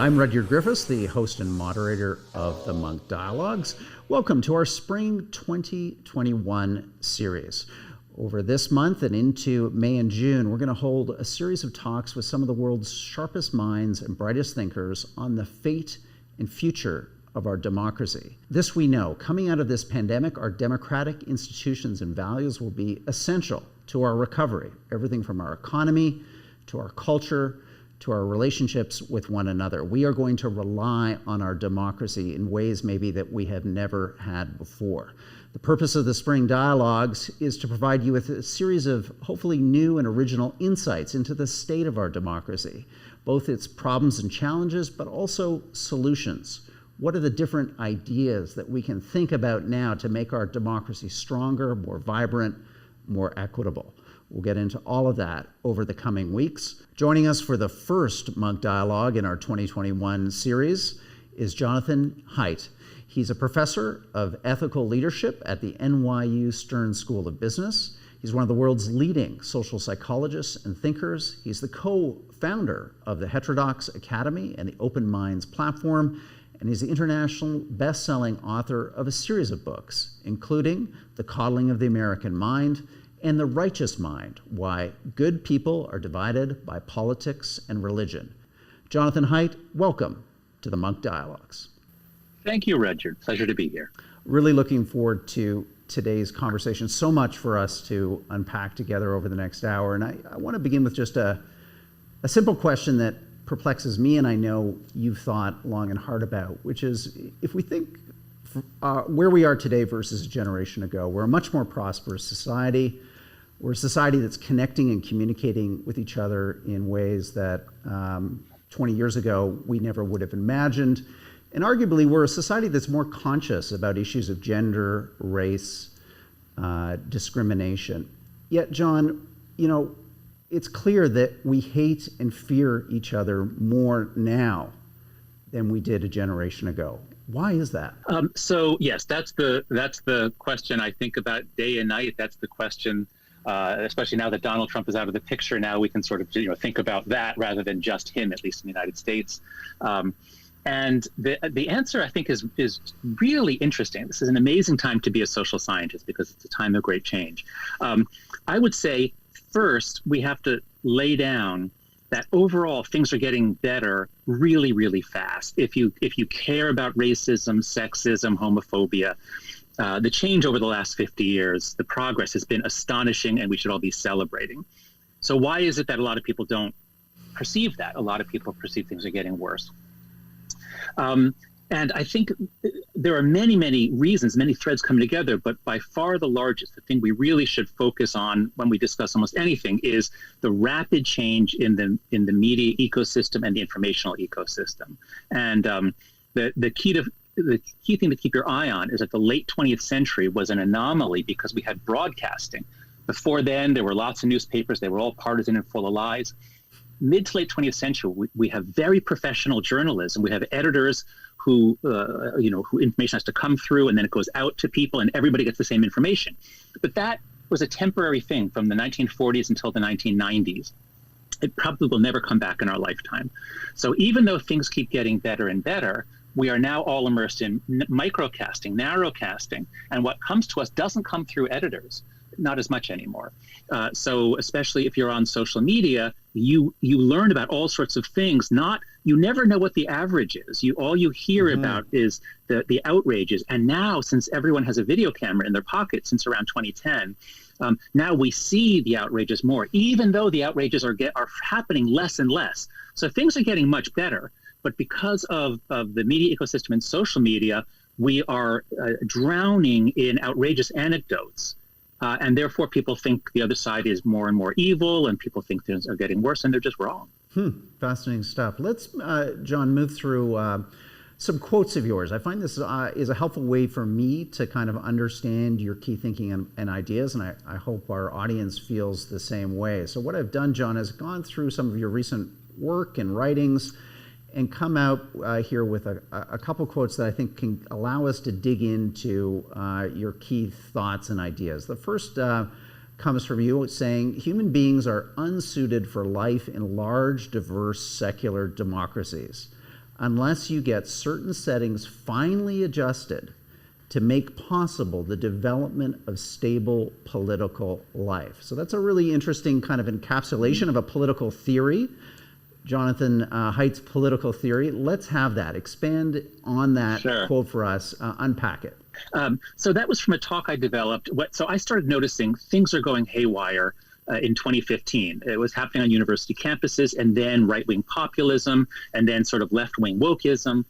I'm Rudyard Griffiths, the host and moderator of the Munk Dialogues. Welcome to our Spring 2021 series. Over this month and into May and June, we're going to hold a series of talks with some of the world's sharpest minds and brightest thinkers on the fate and future of our democracy. This we know, coming out of this pandemic, our democratic institutions and values will be essential to our recovery. Everything from our economy to our culture to our relationships with one another. We are going to rely on our democracy in ways maybe that we have never had before. The purpose of the Spring Dialogues is to provide you with a series of hopefully new and original insights into the state of our democracy, both its problems and challenges, but also solutions. What are the different ideas that we can think about now to make our democracy stronger, more vibrant, more equitable? We'll get into all of that over the coming weeks. Joining us for the first Munk Dialogue in our 2021 series is Jonathan Haidt. He's a professor of ethical leadership at the NYU Stern School of Business. He's one of the world's leading social psychologists and thinkers. He's the co-founder of the Heterodox Academy and the Open Minds platform, and he's the international best-selling author of a series of books, including The Coddling of the American Mind and The Righteous Mind, Why Good People Are Divided by Politics and Religion. Jonathan Haidt, welcome to the Munk Dialogues. Thank you, Rudyard. Pleasure to be here. Really looking forward to today's conversation. So much for us to unpack together over the next hour. And I want to begin with just a simple question that perplexes me, and I know you've thought long and hard about, which is if we think where we are today versus a generation ago, we're a much more prosperous society. We're a society that's connecting and communicating with each other in ways that 20 years ago we never would have imagined. And arguably, we're a society that's more conscious about issues of gender, race, discrimination. Yet, John, it's clear that we hate and fear each other more now than we did a generation ago. Why is that? So yes, that's the question I think about day and night. That's the question, especially now that Donald Trump is out of the picture. Now we can sort of think about that rather than just him, at least in the United States. And the answer, I think, is really interesting. This is an amazing time to be a social scientist because it's a time of great change. I would say first we have to lay down that overall things are getting better really, really fast. If you care about racism, sexism, homophobia, the change over the last 50 years, the progress has been astonishing, and we should all be celebrating. So why is it that a lot of people don't perceive that? A lot of people perceive things are getting worse. And I think there are many, many reasons, many threads coming together, but by far the largest, the thing we really should focus on when we discuss almost anything is the rapid change in the media ecosystem and the informational ecosystem. And the key thing to keep your eye on is that the late 20th century was an anomaly because we had broadcasting. Before then, there were lots of newspapers. They were all partisan and full of lies. Mid to late 20th century, we have very professional journalism. We have editors who information has to come through and then it goes out to people and everybody gets the same information. But that was a temporary thing from the 1940s until the 1990s. It probably will never come back in our lifetime. So even though things keep getting better and better, we are now all immersed in microcasting, narrowcasting, and what comes to us doesn't come through editors. Not as much anymore. So especially if you're on social media, you learn about all sorts of things. You never know what the average is. All you hear about is the outrages. And now, since everyone has a video camera in their pocket since around 2010, now we see the outrages more, even though the outrages are happening less and less. So things are getting much better. But because of the media ecosystem and social media, we are drowning in outrageous anecdotes. And therefore, people think the other side is more and more evil, and people think things are getting worse, and they're just wrong. Fascinating stuff. Let's, John, move through some quotes of yours. I find this is a helpful way for me to kind of understand your key thinking and ideas, and I hope our audience feels the same way. So what I've done, John, is gone through some of your recent work and writings and come out here with a couple quotes that I think can allow us to dig into your key thoughts and ideas. The first comes from you saying, human beings are unsuited for life in large, diverse, secular democracies. unless you get certain settings finely adjusted to make possible the development of stable political life. So that's a really interesting kind of encapsulation of a political theory. Jonathan Haidt's political theory. Let's have that. Expand on that quote for us. Unpack it. So that was from a talk I developed. So I started noticing things are going haywire in 2015. It was happening on university campuses, and then right-wing populism, and then sort of left-wing wokeism.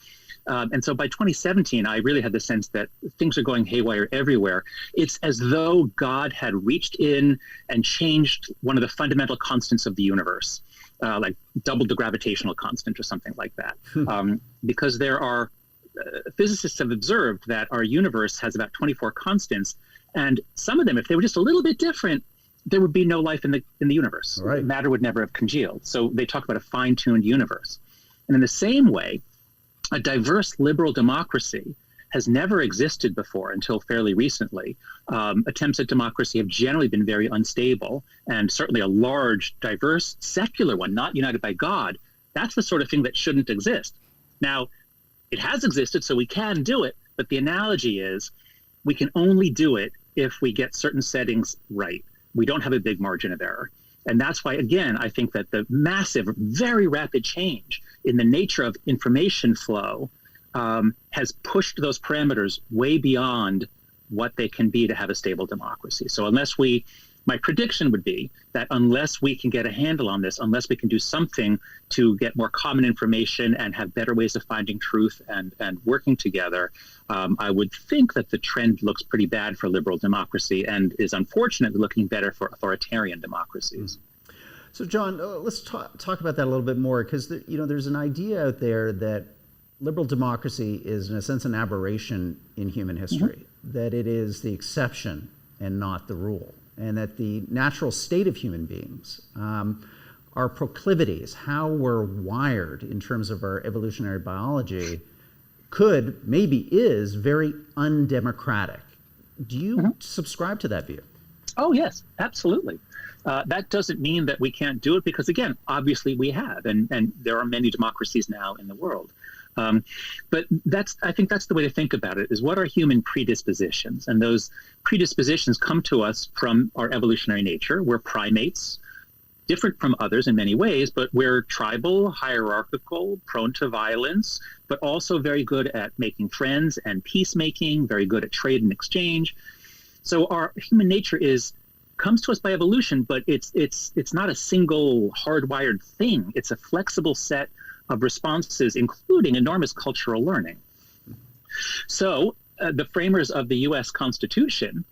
And so by 2017, I really had the sense that things are going haywire everywhere. It's as though God had reached in and changed one of the fundamental constants of the universe, like doubled the gravitational constant or something like that. Because there are physicists have observed that our universe has about 24 constants, and some of them, if they were just a little bit different, there would be no life in the universe. Right. Matter would never have congealed. So they talk about a fine-tuned universe. And in the same way, a diverse liberal democracy has never existed before until fairly recently. Attempts at democracy have generally been very unstable, and certainly a large, diverse, secular one, not united by God, that's the sort of thing that shouldn't exist. Now, it has existed, so we can do it, but the analogy is we can only do it if we get certain settings right. We don't have a big margin of error. And that's why, again, I think that the massive, very rapid change in the nature of information flow has pushed those parameters way beyond what they can be to have a stable democracy. So my prediction would be that unless we can get a handle on this, unless we can do something to get more common information and have better ways of finding truth and working together, I would think that the trend looks pretty bad for liberal democracy and is unfortunately looking better for authoritarian democracies. So, John, let's talk about that a little bit more, because there's an idea out there that liberal democracy is, in a sense, an aberration in human history, that it is the exception and not the rule, and that the natural state of human beings, our proclivities, how we're wired in terms of our evolutionary biology, maybe is very undemocratic. Do you subscribe to that view? Oh, yes, absolutely. That doesn't mean that we can't do it, because, again, obviously we have, and there are many democracies now in the world. But I think that's the way to think about it, is what are human predispositions? And those predispositions come to us from our evolutionary nature. We're primates, different from others in many ways, but we're tribal, hierarchical, prone to violence, but also very good at making friends and peacemaking, very good at trade and exchange. So our human nature comes to us by evolution, but it's not a single hardwired thing. It's a flexible set of responses, including enormous cultural learning. So the framers of the U.S. Constitution,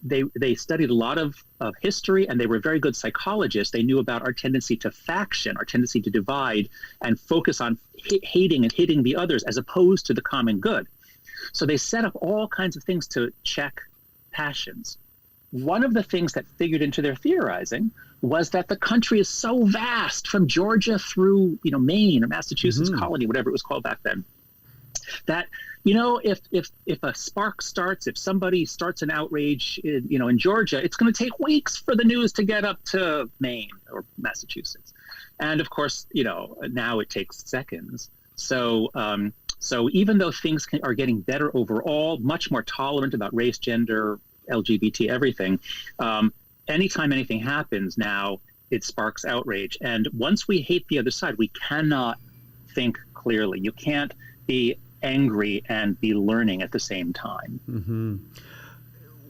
they studied a lot of history, and they were very good psychologists. They knew about our tendency to faction, our tendency to divide and focus on hating and hitting the others as opposed to the common good. So they set up all kinds of things to check passions. One of the things that figured into their theorizing was that the country is so vast, from Georgia through Maine or Massachusetts colony, whatever it was called back then, that if a spark starts, if somebody starts an outrage in Georgia, it's going to take weeks for the news to get up to Maine or Massachusetts, and of course now it takes seconds. So even though things are getting better overall, much more tolerant about race, gender, LGBT, everything, anytime anything happens now, it sparks outrage. And once we hate the other side, we cannot think clearly. You can't be angry and be learning at the same time.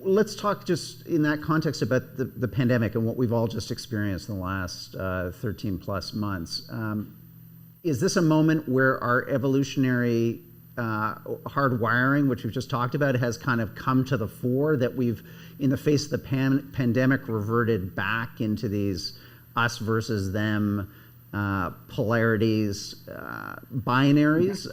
Let's talk just in that context about the pandemic and what we've all just experienced in the last 13 plus months. Is this a moment where our evolutionary hardwiring, which we've just talked about, has kind of come to the fore, that we've, in the face of the pandemic, reverted back into these us versus them polarities, binaries?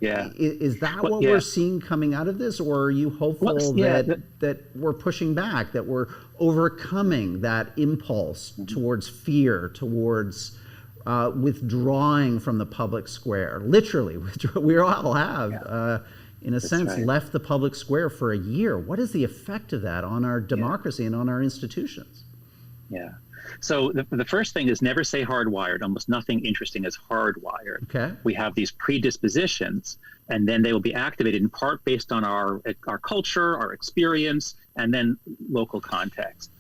Is that what we're seeing coming out of this, or are you hopeful that we're pushing back, that we're overcoming that impulse towards fear, towards withdrawing from the public square? Literally, we all have, in a sense, left the public square for a year. What is the effect of that on our democracy and on our institutions? Yeah. So the first thing is never say hardwired. Almost nothing interesting is hardwired. Okay. We have these predispositions, and then they will be activated in part based on our culture, our experience, and then local context.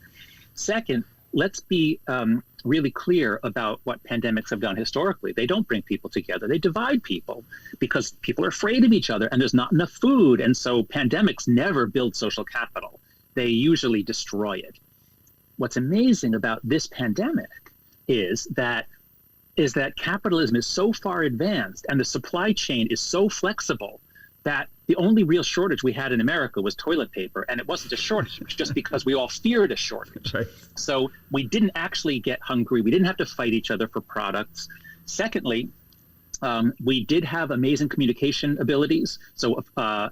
Second, let's be really clear about what pandemics have done historically. They don't bring people together. They divide people because people are afraid of each other and there's not enough food. And so pandemics never build social capital. They usually destroy it. What's amazing about this pandemic is that capitalism is so far advanced and the supply chain is so flexible that the only real shortage we had in America was toilet paper. And it wasn't a shortage, it was just because we all feared a shortage. Right. So we didn't actually get hungry. We didn't have to fight each other for products. Secondly, we did have amazing communication abilities. So so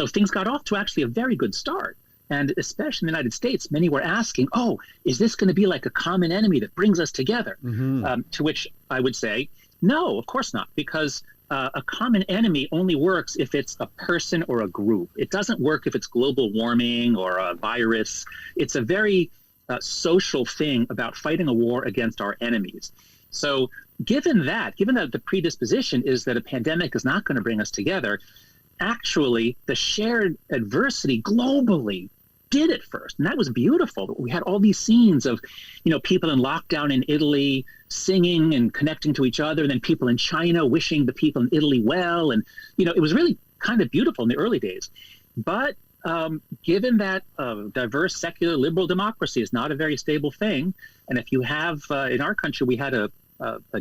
things got off to actually a very good start. And especially in the United States, many were asking, oh, is this going to be like a common enemy that brings us together? Mm-hmm. To which I would say, no, of course not, because a common enemy only works if it's a person or a group. It doesn't work if it's global warming or a virus. It's a very social thing about fighting a war against our enemies. So given that the predisposition is that a pandemic is not going to bring us together, actually the shared adversity globally did it first. And that was beautiful. We had all these scenes of, people in lockdown in Italy singing and connecting to each other, and then people in China wishing the people in Italy well. And, it was really kind of beautiful in the early days. But given that diverse, secular, liberal democracy is not a very stable thing, and if you have, in our country, we had a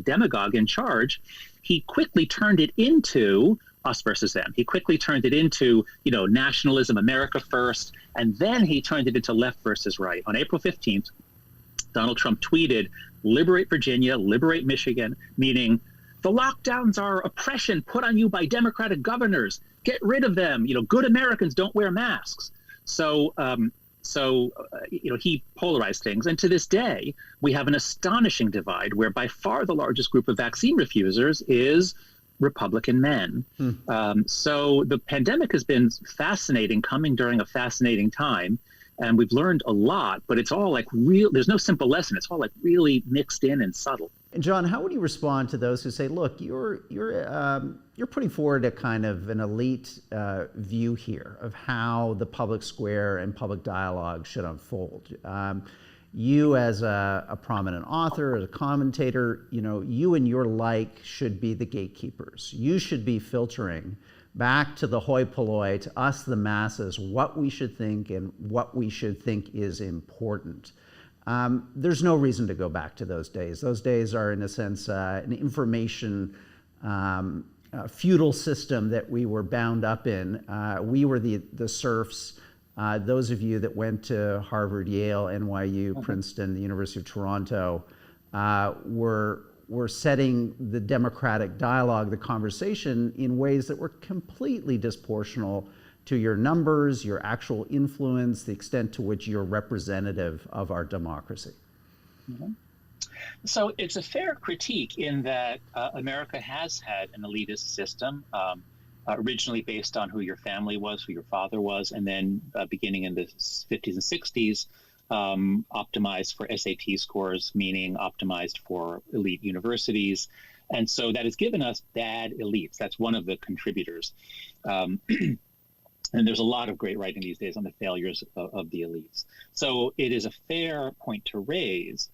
demagogue in charge, he quickly turned it into us versus them. He quickly turned it into, nationalism, America first, and then he turned it into left versus right. On April 15th, Donald Trump tweeted, "Liberate Virginia, liberate Michigan," meaning the lockdowns are oppression put on you by Democratic governors. Get rid of them. Good Americans don't wear masks. So he polarized things. And to this day, we have an astonishing divide where by far the largest group of vaccine refusers is Republican men. So the pandemic has been fascinating, coming during a fascinating time. And we've learned a lot, but it's all like real. There's no simple lesson. It's all like really mixed in and subtle. And John, how would you respond to those who say, "Look, you're putting forward a kind of an elite view here of how the public square and public dialogue should unfold"? You, as a prominent author, as a commentator, you and your like should be the gatekeepers. You should be filtering back to the hoi polloi, to us, the masses, what we should think and what we should think is important. There's no reason to go back to those days. Those days are, in a sense, an information feudal system that we were bound up in. We were the serfs. Those of you that went to Harvard, Yale, NYU, Princeton, the University of Toronto, were setting the democratic dialogue, the conversation, in ways that were completely disproportional to your numbers, your actual influence, the extent to which you're representative of our democracy. Mm-hmm. So it's a fair critique in that America has had an elitist system, originally based on who your family was, who your father was, and then beginning in the 50s and 60s, optimized for SAT scores, meaning optimized for elite universities. And so that has given us bad elites. That's one of the contributors. And there's a lot of great writing these days on the failures of the elites. So it is a fair point to raise,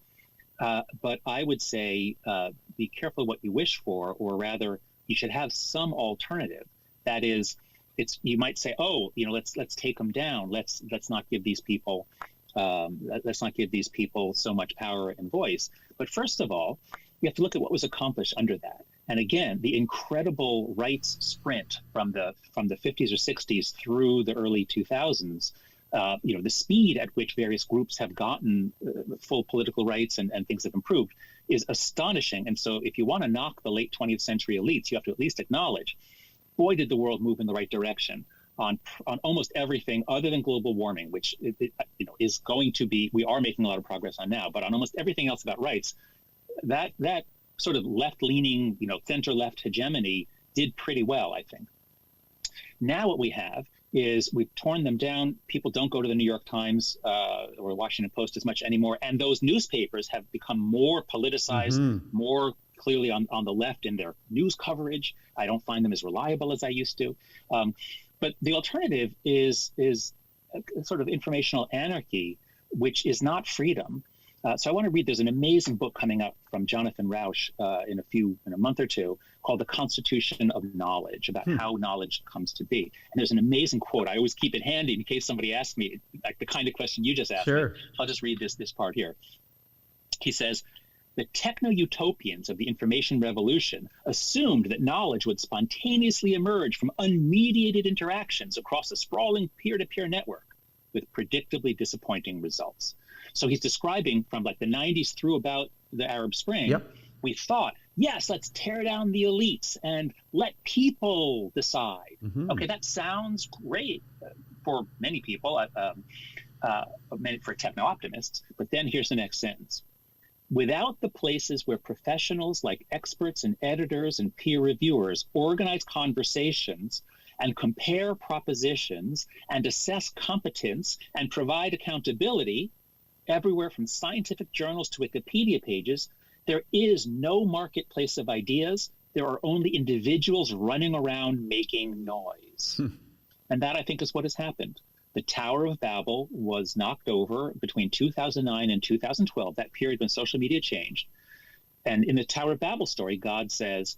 but I would say be careful what you wish for, or rather, you should have some alternative. That is, you might say, oh, let's take them down. Let's not give these people so much power and voice. But first of all, you have to look at what was accomplished under that. And again, the incredible rights sprint from the 50s or 60s through the early 2000s, the speed at which various groups have gotten full political rights and things have improved is astonishing. And so if you want to knock the late 20th century elites, you have to at least acknowledge, boy, did the world move in the right direction on almost everything other than global warming, which is going to be, we are making a lot of progress on now, but on almost everything else about rights, that sort of left-leaning, center-left hegemony did pretty well, I think. Now what we have is we've torn them down. People don't go to the New York Times or Washington Post as much anymore. And those newspapers have become more politicized, more clearly on the left in their news coverage. I don't find them as reliable as I used to. But the alternative is a sort of informational anarchy, which is not freedom. So I want to read, there's an amazing book coming up from Jonathan Rauch in a month or two called The Constitution of Knowledge, about how knowledge comes to be. And there's an amazing quote. I always keep it handy in case somebody asks me, like the kind of question you just asked me. I'll just read this part here. He says, the techno-utopians of the information revolution assumed that knowledge would spontaneously emerge from unmediated interactions across a sprawling peer-to-peer network with predictably disappointing results. So he's describing from like the 90s through about the Arab Spring. We thought, yes, let's tear down the elites and let people decide. Okay, that sounds great for many people, for techno-optimists. But then here's the next sentence. Without the places where professionals like experts and editors and peer reviewers organize conversations and compare propositions and assess competence and provide accountability, everywhere from scientific journals to Wikipedia pages, there is no marketplace of ideas. There are only individuals running around making noise. And that, I think, is what has happened. The Tower of Babel was knocked over between 2009 and 2012, that period when social media changed. And in the Tower of Babel story, God says,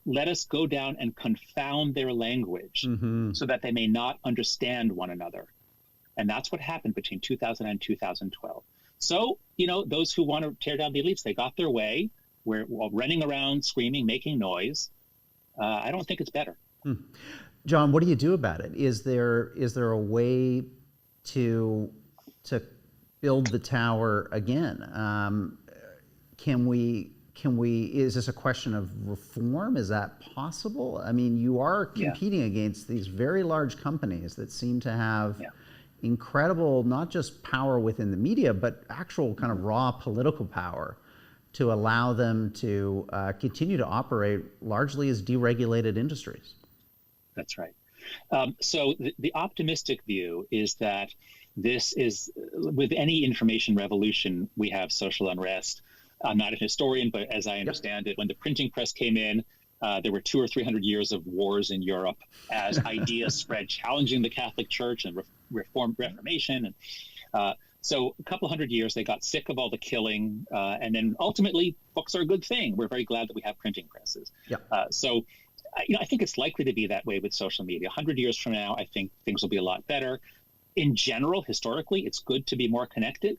let us go down and confound their language so that they may not understand one another. And that's what happened between 2009 and 2012. So, those who want to tear down the elites, they got their way. We're running around, screaming, making noise. I don't think it's better. John, what do you do about it? Is there a way to build the tower again? Is this a question of reform? Is that possible? I mean, you are competing against these very large companies that seem to have incredible, not just power within the media, but actual kind of raw political power to allow them to continue to operate largely as deregulated industries. That's right. So the optimistic view is that this is, with any information revolution, we have social unrest. I'm not a historian, but as I understand it, when the printing press came in, there were 200 or 300 years of wars in Europe as ideas spread, challenging the Catholic Church and Reformation. And so a couple hundred years, they got sick of all the killing. And then ultimately, books are a good thing. We're very glad that we have printing presses. So I think it's likely to be that way with social media. 100 years from now, I think things will be a lot better. In general, historically, it's good to be more connected.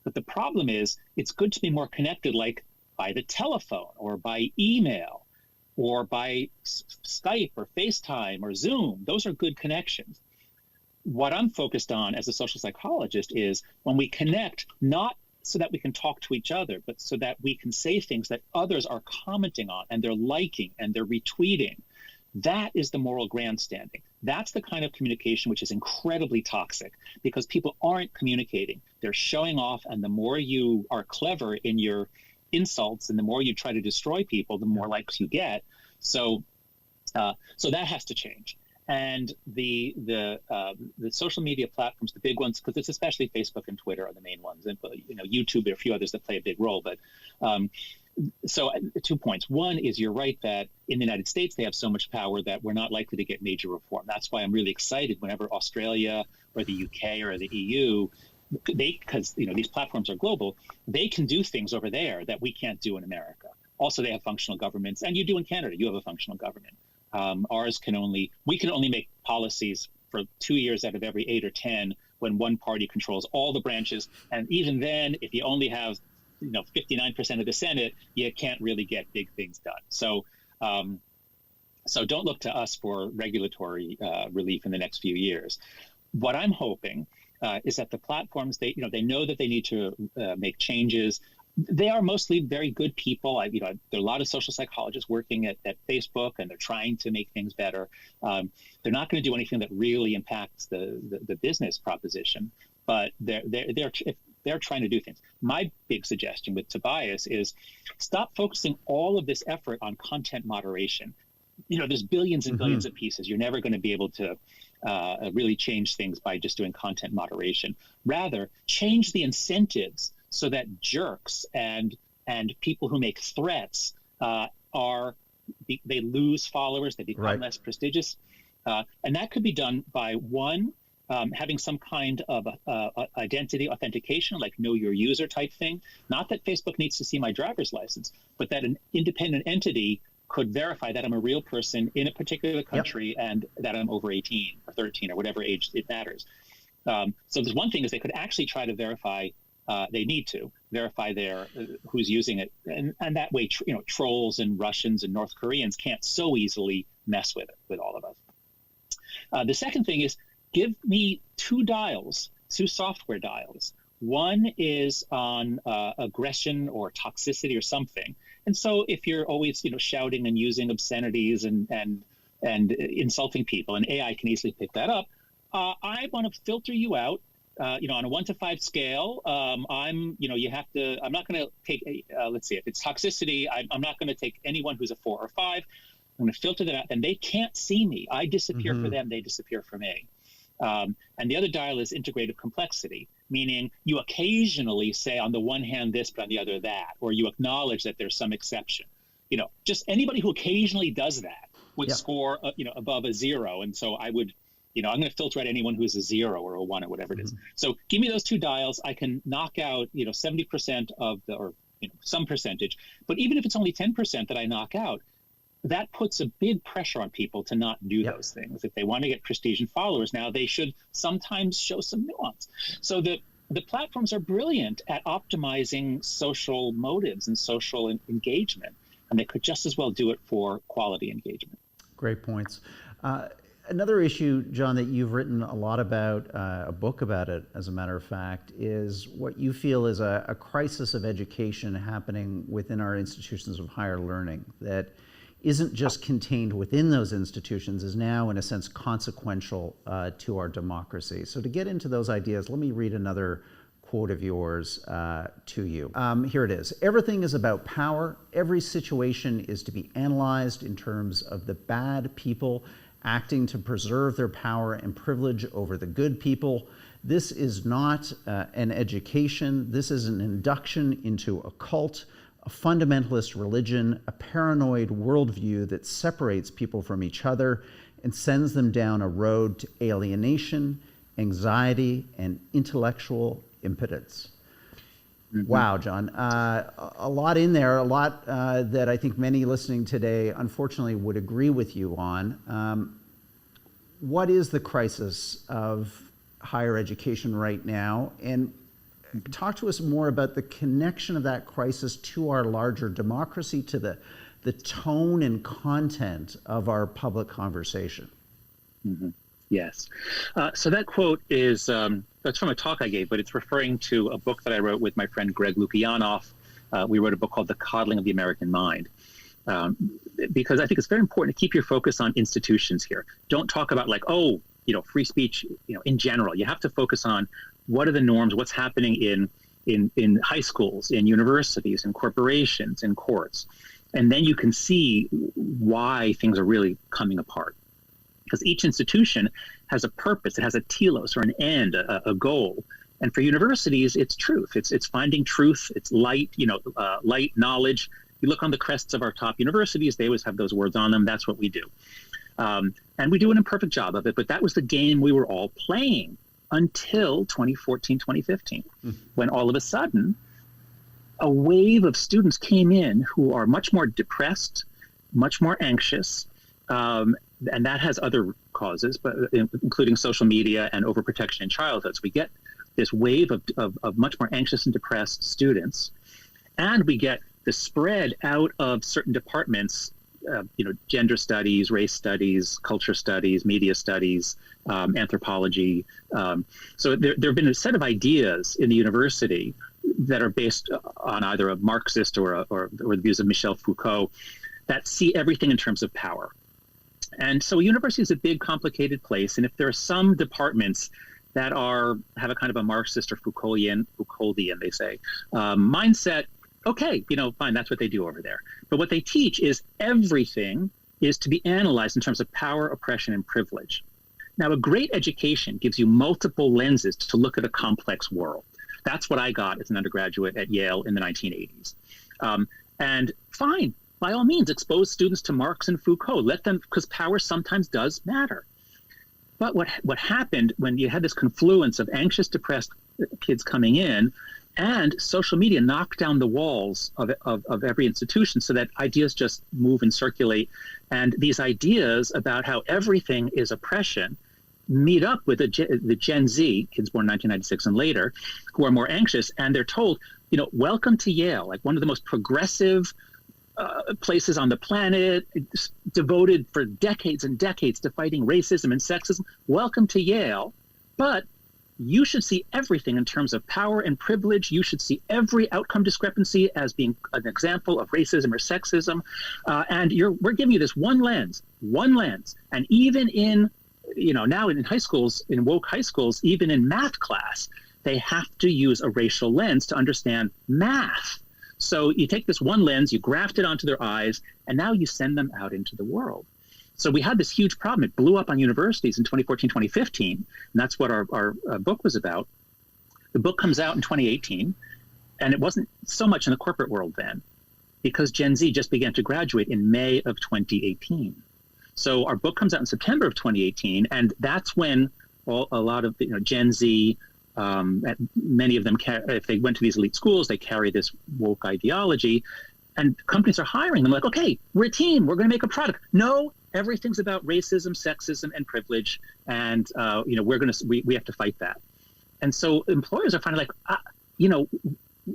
But the problem is it's good to be more connected, like by the telephone or by email or by Skype or FaceTime or Zoom. Those are good connections. What I'm focused on as a social psychologist is when we connect, not so that we can talk to each other, but so that we can say things that others are commenting on and they're liking and they're retweeting. That is the moral grandstanding. That's the kind of communication which is incredibly toxic because people aren't communicating. They're showing off, and the more you are clever in your insults and the more you try to destroy people, the more likes you get. So that has to change. And the social media platforms, the big ones, because it's especially Facebook and Twitter are the main ones, and YouTube, there are a few others that play a big role. But so 2 points. One is you're right that in the United States they have so much power that we're not likely to get major reform. That's why I'm really excited whenever Australia or the UK or the EU, because these platforms are global, they can do things over there that we can't do in America. Also, they have functional governments, and you do in Canada. You have a functional government. We can only make policies for 2 years out of every 8 or 10 when one party controls all the branches. And even then, if you only have 59% of the Senate, you can't really get big things done. So don't look to us for regulatory relief in the next few years. What I'm hoping is that the platforms, they know that they need to make changes. They are mostly very good people. There are a lot of social psychologists working at Facebook, and they're trying to make things better. They're not going to do anything that really impacts the business proposition, but they're trying to do things. My big suggestion with Tobias is stop focusing all of this effort on content moderation. There's billions and billions of pieces. You're never going to be able to really change things by just doing content moderation. Rather, change the incentives so that jerks and people who make threats they lose followers, they become less prestigious. And that could be done by one, having some kind of identity authentication, like know your user type thing. Not that Facebook needs to see my driver's license, but that an independent entity could verify that I'm a real person in a particular country and that I'm over 18 or 13 or whatever age it matters. So there's one thing is they could actually try to verify. They need to verify who's using it, and that way, trolls and Russians and North Koreans can't so easily mess with it with all of us. The second thing is give me two software dials. One is on aggression or toxicity or something, and so if you're always shouting and using obscenities and insulting people, and AI can easily pick that up. I want to filter you out. On a 1 to 5 scale, I'm not going to take, let's see, if it's toxicity, I'm not going to take anyone who's a 4 or 5. I'm going to filter them out, and they can't see me. I disappear for them, they disappear for me. And the other dial is integrative complexity, meaning you occasionally say on the one hand this, but on the other that, or you acknowledge that there's some exception. Just anybody who occasionally does that would score, above a 0. And so I would, I'm going to filter out anyone who's a 0 or a 1 or whatever it is. So give me those two dials. I can knock out, 70% of some percentage. But even if it's only 10% that I knock out, that puts a big pressure on people to not do those things. If they want to get prestige and followers now, they should sometimes show some nuance. So the platforms are brilliant at optimizing social motives and social engagement, and they could just as well do it for quality engagement. Great points. Another issue, John, that you've written a lot about, a book about it, as a matter of fact, is what you feel is a crisis of education happening within our institutions of higher learning that isn't just contained within those institutions, is now, in a sense, consequential to our democracy. So to get into those ideas, let me read another quote of yours to you. Here it is. Everything is about power. Every situation is to be analyzed in terms of the bad people acting to preserve their power and privilege over the good people. This is not an education. This is an induction into a cult, a fundamentalist religion, a paranoid worldview that separates people from each other and sends them down a road to alienation, anxiety, and intellectual impotence. Wow, John. A lot in there, a lot that I think many listening today, unfortunately, would agree with you on. What is the crisis of higher education right now? And talk to us more about the connection of that crisis to our larger democracy, to the tone and content of our public conversation. Yes. So that quote is, that's from a talk I gave, but it's referring to a book that I wrote with my friend Greg Lukianoff. We wrote a book called The Coddling of the American Mind. Because I think it's very important to keep your focus on institutions here. Don't talk about free speech, in general. You have to focus on what are the norms, what's happening in high schools, in universities, in corporations, in courts. And then you can see why things are really coming apart. Because each institution has a purpose, it has a telos or an end, a goal. And for universities, it's truth. It's finding truth. It's light, light, knowledge. You look on the crests of our top universities, they always have those words on them. That's what we do. And we do an imperfect job of it, but that was the game we were all playing until 2014, 2015, when all of a sudden, a wave of students came in who are much more depressed, much more anxious, and that has other causes, but including social media and overprotection in childhoods. We get this wave of much more anxious and depressed students, and we get the spread out of certain departments, gender studies, race studies, culture studies, media studies, anthropology. So there have been a set of ideas in the university that are based on either a Marxist or the views of Michel Foucault that see everything in terms of power. And so a university is a big, complicated place. And if there are some departments that have a kind of a Marxist or Foucauldian, they say, mindset, okay, fine, that's what they do over there. But what they teach is everything is to be analyzed in terms of power, oppression, and privilege. Now, a great education gives you multiple lenses to look at a complex world. That's what I got as an undergraduate at Yale in the 1980s. And fine, by all means, expose students to Marx and Foucault. Let them, because power sometimes does matter. But what happened when you had this confluence of anxious, depressed kids coming in, and social media knocked down the walls of every institution so that ideas just move and circulate. And these ideas about how everything is oppression meet up with the Gen Z, kids born 1996 and later, who are more anxious, and they're told, welcome to Yale, like one of the most progressive places on the planet, devoted for decades and decades to fighting racism and sexism. Welcome to Yale. But you should see everything in terms of power and privilege. You should see every outcome discrepancy as being an example of racism or sexism. And we're giving you this one lens. And even in, now in high schools, in woke high schools, even in math class, they have to use a racial lens to understand math. So you take this one lens, you graft it onto their eyes, and now you send them out into the world. So we had this huge problem. It blew up on universities in 2014, 2015, and that's what our book was about. The book comes out in 2018, and it wasn't so much in the corporate world then, because Gen Z just began to graduate in May of 2018. So our book comes out in September of 2018, and that's when a lot of Gen Z, many of them, if they went to these elite schools, they carry this woke ideology, and companies are hiring them like, okay, we're a team, we're going to make a product. No, everything's about racism, sexism, and privilege, and we have to fight that. And so employers are finally like,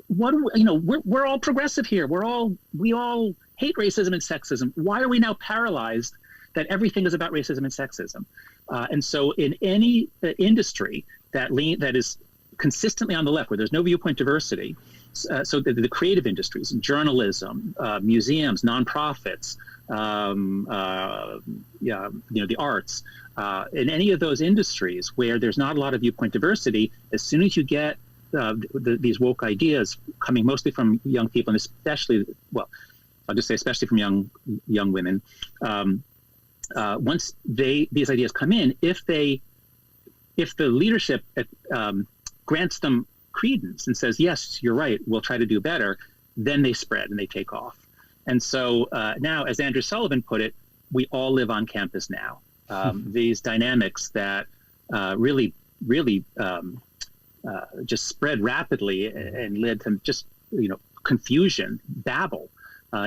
we're all progressive here. We all hate racism and sexism. Why are we now paralyzed that everything is about racism and sexism? And so in any industry that is consistently on the left, where there's no viewpoint diversity, so the creative industries, journalism, museums, nonprofits, the arts, in any of those industries where there's not a lot of viewpoint diversity, as soon as you get these woke ideas coming mostly from young people, and especially from young women, once these ideas come in, if the leadership grants them credence and says, yes, you're right, we'll try to do better, then they spread and they take off. And so now, as Andrew Sullivan put it, we all live on campus now. These dynamics that really just spread rapidly and led to just confusion, babble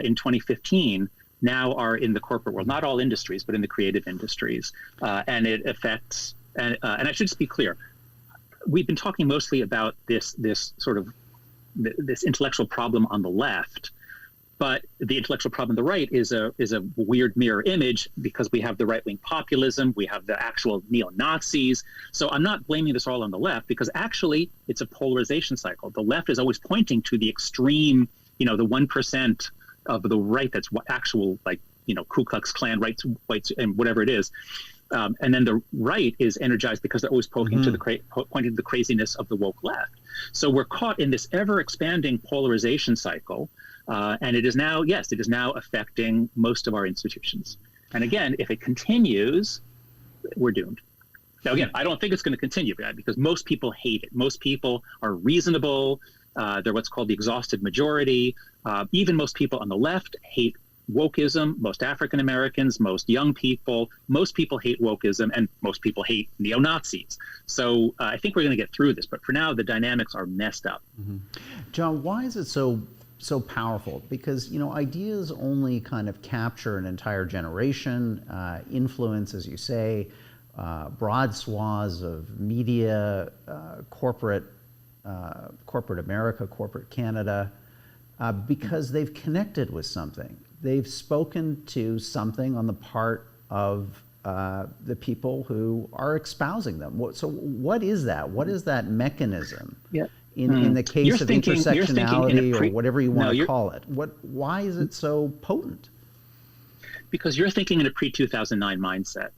in 2015, now are in the corporate world. Not all industries, but in the creative industries, and it affects. And I should just be clear, we've been talking mostly about this intellectual problem on the left. But the intellectual problem on the right is a weird mirror image, because we have the right-wing populism, we have the actual neo-Nazis. So I'm not blaming this all on the left, because actually it's a polarization cycle. The left is always pointing to the extreme, the 1% of the right that's actual, Ku Klux Klan, whites, and whatever it is. And then the right is energized because they're always pointing to the craziness of the woke left. So we're caught in this ever-expanding polarization cycle. And it is now affecting most of our institutions. And again, if it continues, we're doomed. Now, again, I don't think it's going to continue, because most people hate it. Most people are reasonable. They're what's called the exhausted majority. Even most people on the left hate wokeism. Most African Americans, most young people, most people hate wokeism, and most people hate neo-Nazis. So I think we're going to get through this. But for now, the dynamics are messed up. Mm-hmm. John, why is it so powerful? Because ideas only kind of capture an entire generation, influence, as you say, broad swaths of media, corporate America, corporate Canada, because they've connected with something. They've spoken to something on the part of the people who are espousing them. So what is that? What is that mechanism? Yeah. In the case of intersectionality or whatever you want to call it, why is it so potent? Because you're thinking in a pre-2009 mindset.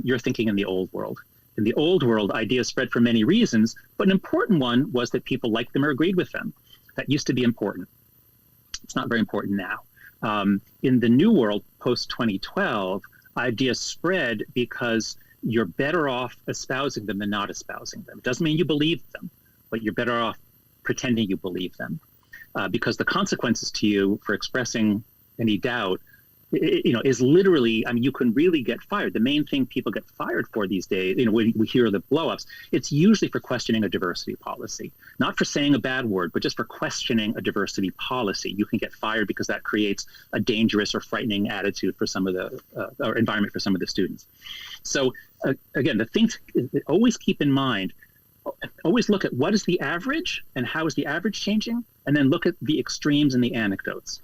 You're thinking in the old world. In the old world, ideas spread for many reasons, but an important one was that people liked them or agreed with them. That used to be important. It's not very important now. In the new world, post-2012, ideas spread because you're better off espousing them than not espousing them. It doesn't mean you believe them, but you're better off pretending you believe them, because the consequences to you for expressing any doubt, is literally, I mean, you can really get fired. The main thing people get fired for these days, when we hear the blowups, it's usually for questioning a diversity policy, not for saying a bad word, but just for questioning a diversity policy. You can get fired because that creates a dangerous or frightening attitude for some of the, or environment for some of the students. So again, the things always keep in mind, always look at what is the average and how is the average changing, and then look at the extremes and the anecdotes.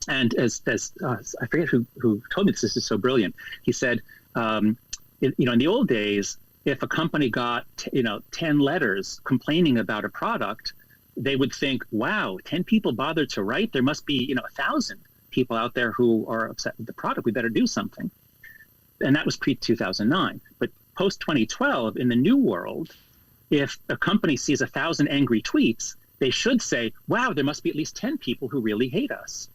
And as I forget who told me this is so brilliant. He said, in the old days, if a company got 10 letters complaining about a product, they would think, wow, 10 people bothered to write. There must be 1,000 people out there who are upset with the product. We better do something. And that was pre-2009. But post-2012, in the new world, if a company sees 1,000 angry tweets, they should say, wow, there must be at least 10 people who really hate us.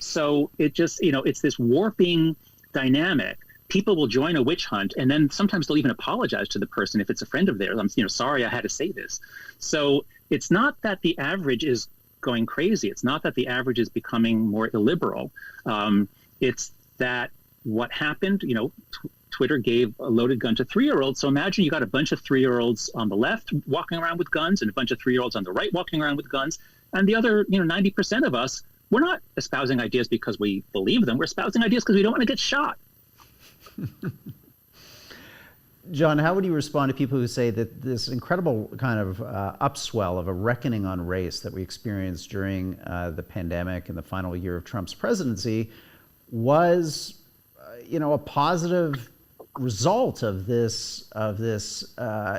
So it just, it's this warping dynamic. People will join a witch hunt, and then sometimes they'll even apologize to the person if it's a friend of theirs. I'm, sorry I had to say this. So it's not that the average is going crazy. It's not that the average is becoming more illiberal. It's that what happened, Twitter gave a loaded gun to 3-year-olds. So imagine you got a bunch of 3-year-olds on the left walking around with guns and a bunch of 3-year-olds on the right walking around with guns. And the other, 90% of us, we're not espousing ideas because we believe them. We're espousing ideas because we don't want to get shot. John, how would you respond to people who say that this incredible kind of upswell of a reckoning on race that we experienced during the pandemic and the final year of Trump's presidency was, a positive result of this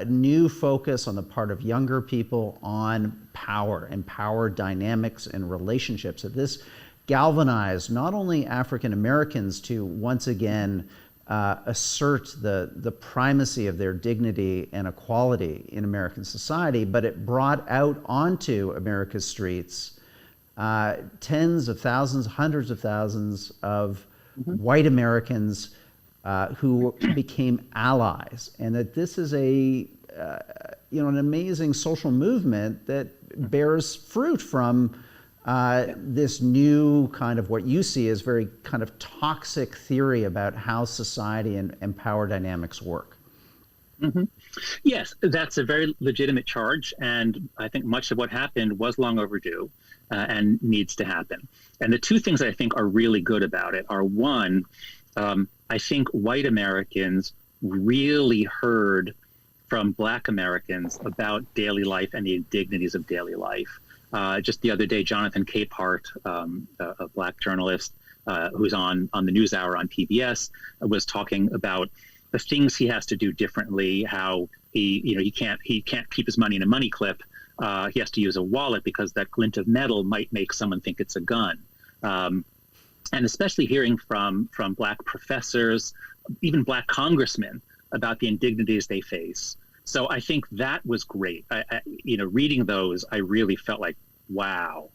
new focus on the part of younger people on power and power dynamics and relationships, that this galvanized not only African Americans to once again assert the primacy of their dignity and equality in American society, but it brought out onto America's streets tens of thousands, hundreds of thousands of white Americans who became allies, and that this is an amazing social movement that bears fruit from this new kind of what you see as very kind of toxic theory about how society and power dynamics work. Mm-hmm. Yes, that's a very legitimate charge, and I think much of what happened was long overdue and needs to happen. And the two things I think are really good about it are, one, I think white Americans really heard from Black Americans about daily life and the indignities of daily life. Just the other day, Jonathan Capehart, a Black journalist who's on the NewsHour on PBS, was talking about the things he has to do differently. How he can't keep his money in a money clip. He has to use a wallet because that glint of metal might make someone think it's a gun. And especially hearing from Black professors, even Black congressmen, about the indignities they face. So I think that was great. Reading those, I really felt like, wow,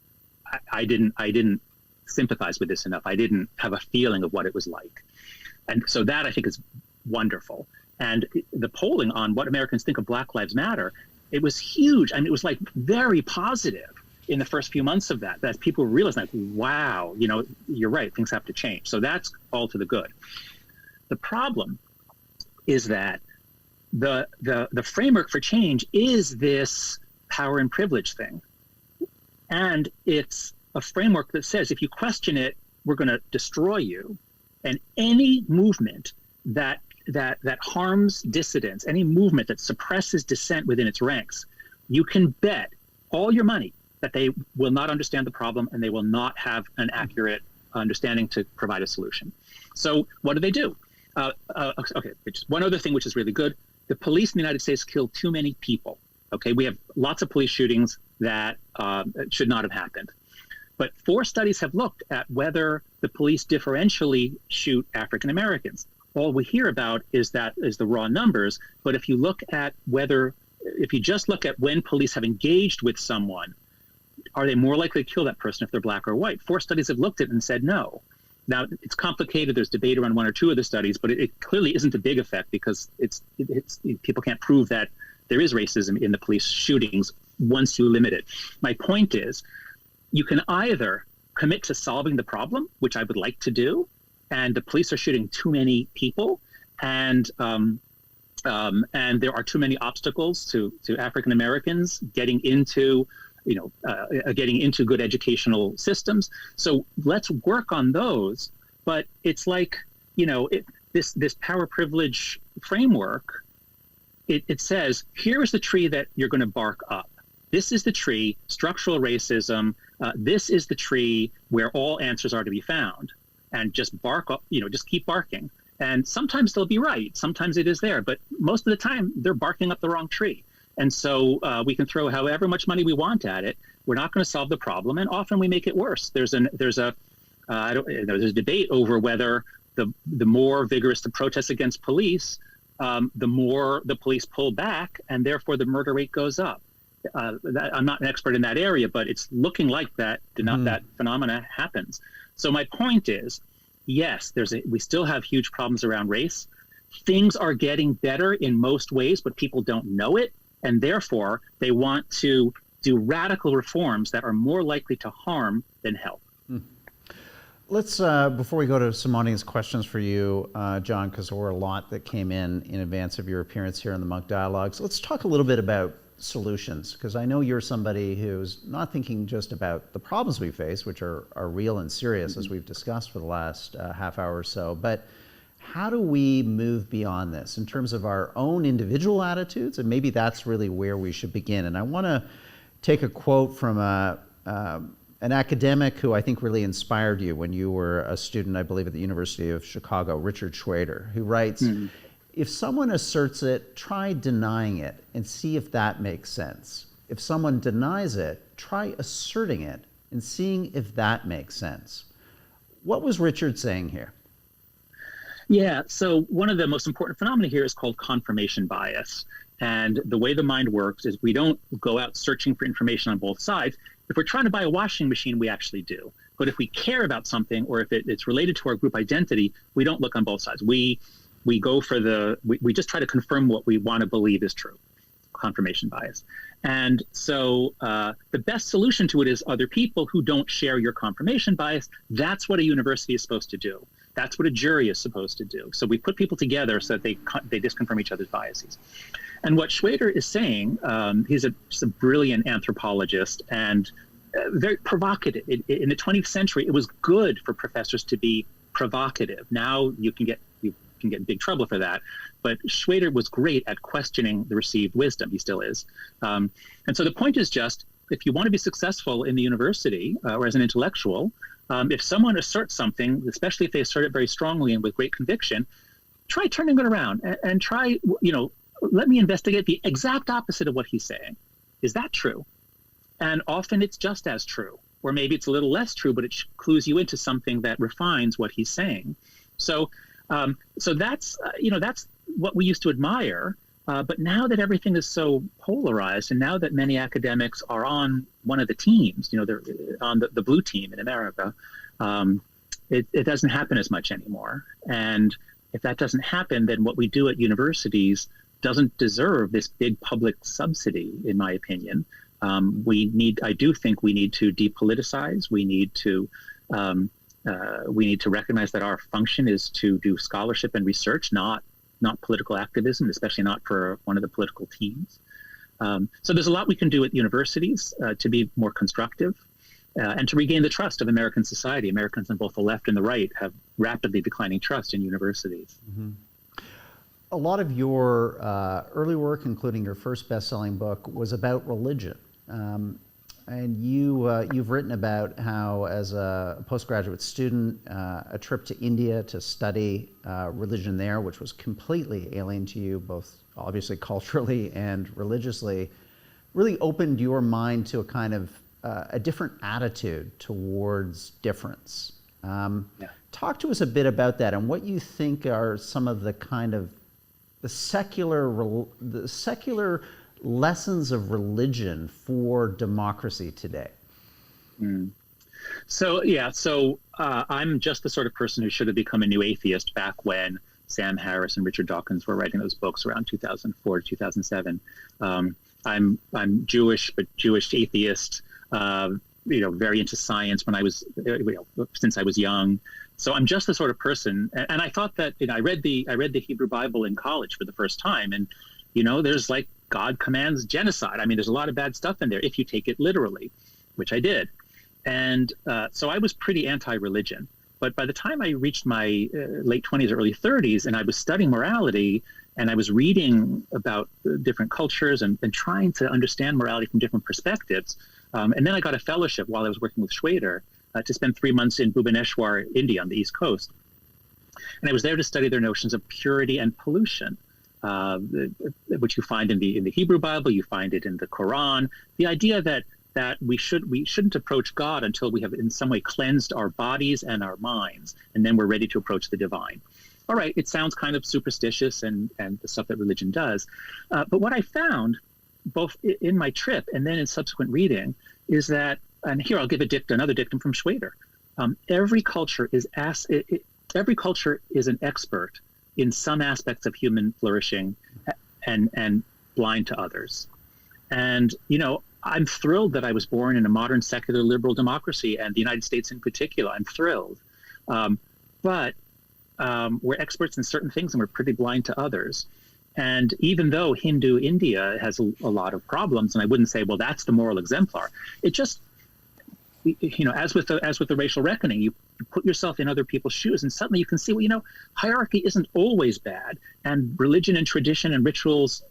I didn't sympathize with this enough. I didn't have a feeling of what it was like. And so that I think is wonderful. And the polling on what Americans think of Black Lives Matter, it was huge. I mean, it was like very positive in the first few months of that people realized, like, wow, you're right, things have to change. So that's all to the good. The problem is that the framework for change is this power and privilege thing. And it's a framework that says if you question it, we're going to destroy you. And any movement that harms dissidents, any movement that suppresses dissent within its ranks, you can bet all your money that they will not understand the problem and they will not have an accurate understanding to provide a solution. So what do? Okay, just one other thing which is really good. The police in the United States killed too many people. Okay, we have lots of police shootings that should not have happened. But 4 studies have looked at whether the police differentially shoot African Americans. All we hear about is the raw numbers. But if you just look at when police have engaged with someone, are they more likely to kill that person if they're Black or white? 4 studies have looked at it and said no. Now, it's complicated. There's debate around one or two of the studies, but it clearly isn't a big effect because people can't prove that there is racism in the police shootings once you limit it. My point is, you can either commit to solving the problem, which I would like to do, and the police are shooting too many people, and there are too many obstacles to African Americans getting into good educational systems. So let's work on those. But it's like, this power privilege framework, it says, here is the tree that you're going to bark up. This is the tree, structural racism. This is the tree where all answers are to be found. And just bark up, just keep barking. And sometimes they'll be right. Sometimes it is there. But most of the time, they're barking up the wrong tree. And so we can throw however much money we want at it. We're not going to solve the problem, and often we make it worse. There's a debate over whether the more vigorous the protests against police, the more the police pull back, and therefore the murder rate goes up. I'm not an expert in that area, but it's looking like that phenomena happens. So my point is, yes, we still have huge problems around race. Things are getting better in most ways, but people don't know it. And therefore, they want to do radical reforms that are more likely to harm than help. Let's, before we go to some audience questions for you, John, because there were a lot that came in advance of your appearance here in the Munk Dialogues, let's talk a little bit about solutions, because I know you're somebody who's not thinking just about the problems we face, which are real and serious, as we've discussed for the last half hour or so, but how do we move beyond this in terms of our own individual attitudes? And maybe that's really where we should begin. And I want to take a quote from an academic who I think really inspired you when you were a student, I believe, at the University of Chicago, Richard Schwader, who writes, if someone asserts it, try denying it and see if that makes sense. If someone denies it, try asserting it and seeing if that makes sense. What was Richard saying here? Yeah, so one of the most important phenomena here is called confirmation bias. And the way the mind works is we don't go out searching for information on both sides. If we're trying to buy a washing machine, we actually do. But if we care about something, or if it's related to our group identity, we don't look on both sides. We go for we just try to confirm what we want to believe is true. Confirmation bias. And so the best solution to it is other people who don't share your confirmation bias. That's what a university is supposed to do. That's what a jury is supposed to do. So we put people together so that they disconfirm each other's biases. And what Schwader is saying, he's a brilliant anthropologist and very provocative. In the 20th century, it was good for professors to be provocative. Now you can get in big trouble for that. But Schwader was great at questioning the received wisdom. He still is. And so the point is just, if you want to be successful in the university or as an intellectual, if someone asserts something, especially if they assert it very strongly and with great conviction, try turning it around and try, let me investigate the exact opposite of what he's saying. Is that true? And often it's just as true, or maybe it's a little less true, but it clues you into something that refines what he's saying. So that's what we used to admire. But now that everything is so polarized, and now that many academics are on one of the teams, they're on the blue team in America, it doesn't happen as much anymore. And if that doesn't happen, then what we do at universities doesn't deserve this big public subsidy, in my opinion. I do think we need to depoliticize. We need to recognize that our function is to do scholarship and research, not political activism, especially not for one of the political teams. So there's a lot we can do at universities to be more constructive and to regain the trust of American society. Americans on both the left and the right have rapidly declining trust in universities. Mm-hmm. A lot of your early work, including your first best-selling book, was about religion. And you've written about how, as a postgraduate student, a trip to India to study religion there, which was completely alien to you, both obviously culturally and religiously, really opened your mind to a kind of a different attitude towards difference. Talk to us a bit about that and what you think are some of the kind of the secular lessons of religion for democracy today. I'm just the sort of person who should have become a new atheist back when Sam Harris and Richard Dawkins were writing those books around 2004 to 2007. I'm Jewish, but Jewish atheist. Very into science when I was since I was young. So I'm just the sort of person. And I thought that I read the Hebrew Bible in college for the first time, and there's like God commands genocide. I mean, there's a lot of bad stuff in there if you take it literally, which I did. And so I was pretty anti-religion. But by the time I reached my late 20s, early 30s, and I was studying morality, and I was reading about different cultures and trying to understand morality from different perspectives. And then I got a fellowship while I was working with Schwader to spend 3 months in Bhubaneswar, India, on the East Coast. And I was there to study their notions of purity and pollution, which you find in the Hebrew Bible, you find it in the Quran. The idea that we shouldn't approach God until we have in some way cleansed our bodies and our minds, and then we're ready to approach the divine. All right, it sounds kind of superstitious and the stuff that religion does. But what I found, both in my trip and then in subsequent reading, is that, and here I'll give another dictum from Schwader. Every culture is an expert in some aspects of human flourishing and blind to others. And, I'm thrilled that I was born in a modern secular liberal democracy, and the United States in particular. I'm thrilled. But we're experts in certain things and we're pretty blind to others. And even though Hindu India has a lot of problems, and I wouldn't say, well, that's the moral exemplar. It just, as with the racial reckoning, you put yourself in other people's shoes, and suddenly you can see, hierarchy isn't always bad, and religion and tradition and rituals,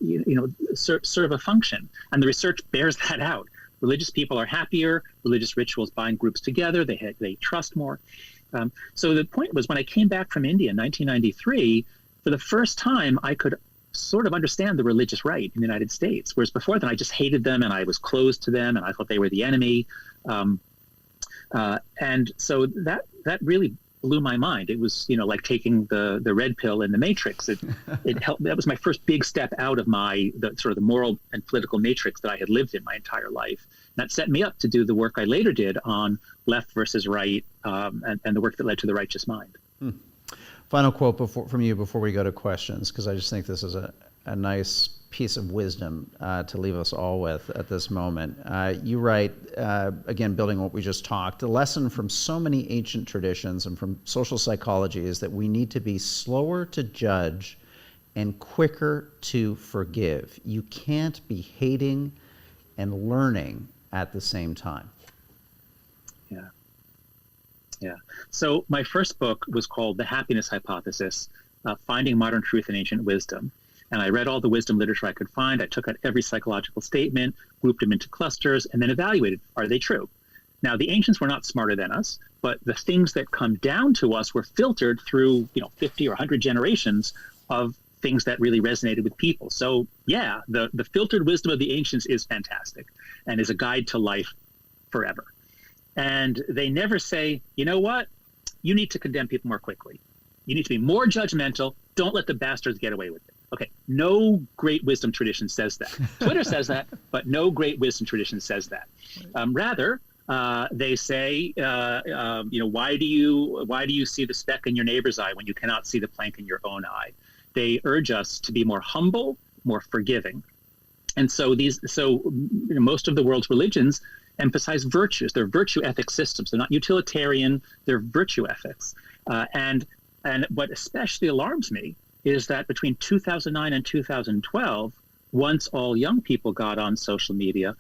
serve a function, and the research bears that out. Religious people are happier. Religious rituals bind groups together. They trust more. So the point was, when I came back from India in 1993, for the first time, I could sort of understand the religious right in the United States, whereas before then I just hated them and I was closed to them and I thought they were the enemy. And so that really blew my mind. It was, like taking the red pill in the Matrix. It helped. That was my first big step out of the moral and political matrix that I had lived in my entire life. And that set me up to do the work I later did on left versus right, and the work that led to the righteous mind. Final quote from you before we go to questions, because I just think this is a nice piece of wisdom to leave us all with at this moment. You write, again, building on what we just talked, the lesson from so many ancient traditions and from social psychology is that we need to be slower to judge and quicker to forgive. You can't be hating and learning at the same time. Yeah. So my first book was called The Happiness Hypothesis, Finding Modern Truth in Ancient Wisdom. And I read all the wisdom literature I could find. I took out every psychological statement, grouped them into clusters, and then evaluated, are they true? Now, the ancients were not smarter than us, but the things that come down to us were filtered through 50 or 100 generations of things that really resonated with people. So yeah, the filtered wisdom of the ancients is fantastic and is a guide to life forever. And they never say, you know what? You need to condemn people more quickly. You need to be more judgmental. Don't let the bastards get away with it. Okay, no great wisdom tradition says that. Twitter says that, but no great wisdom tradition says that. Rather, they say, why do you see the speck in your neighbor's eye when you cannot see the plank in your own eye? They urge us to be more humble, more forgiving. And so most of the world's religions emphasize virtues. They're virtue ethics systems. They're not utilitarian. They're virtue ethics. And what especially alarms me is that between 2009 and 2012, once all young people got on social media,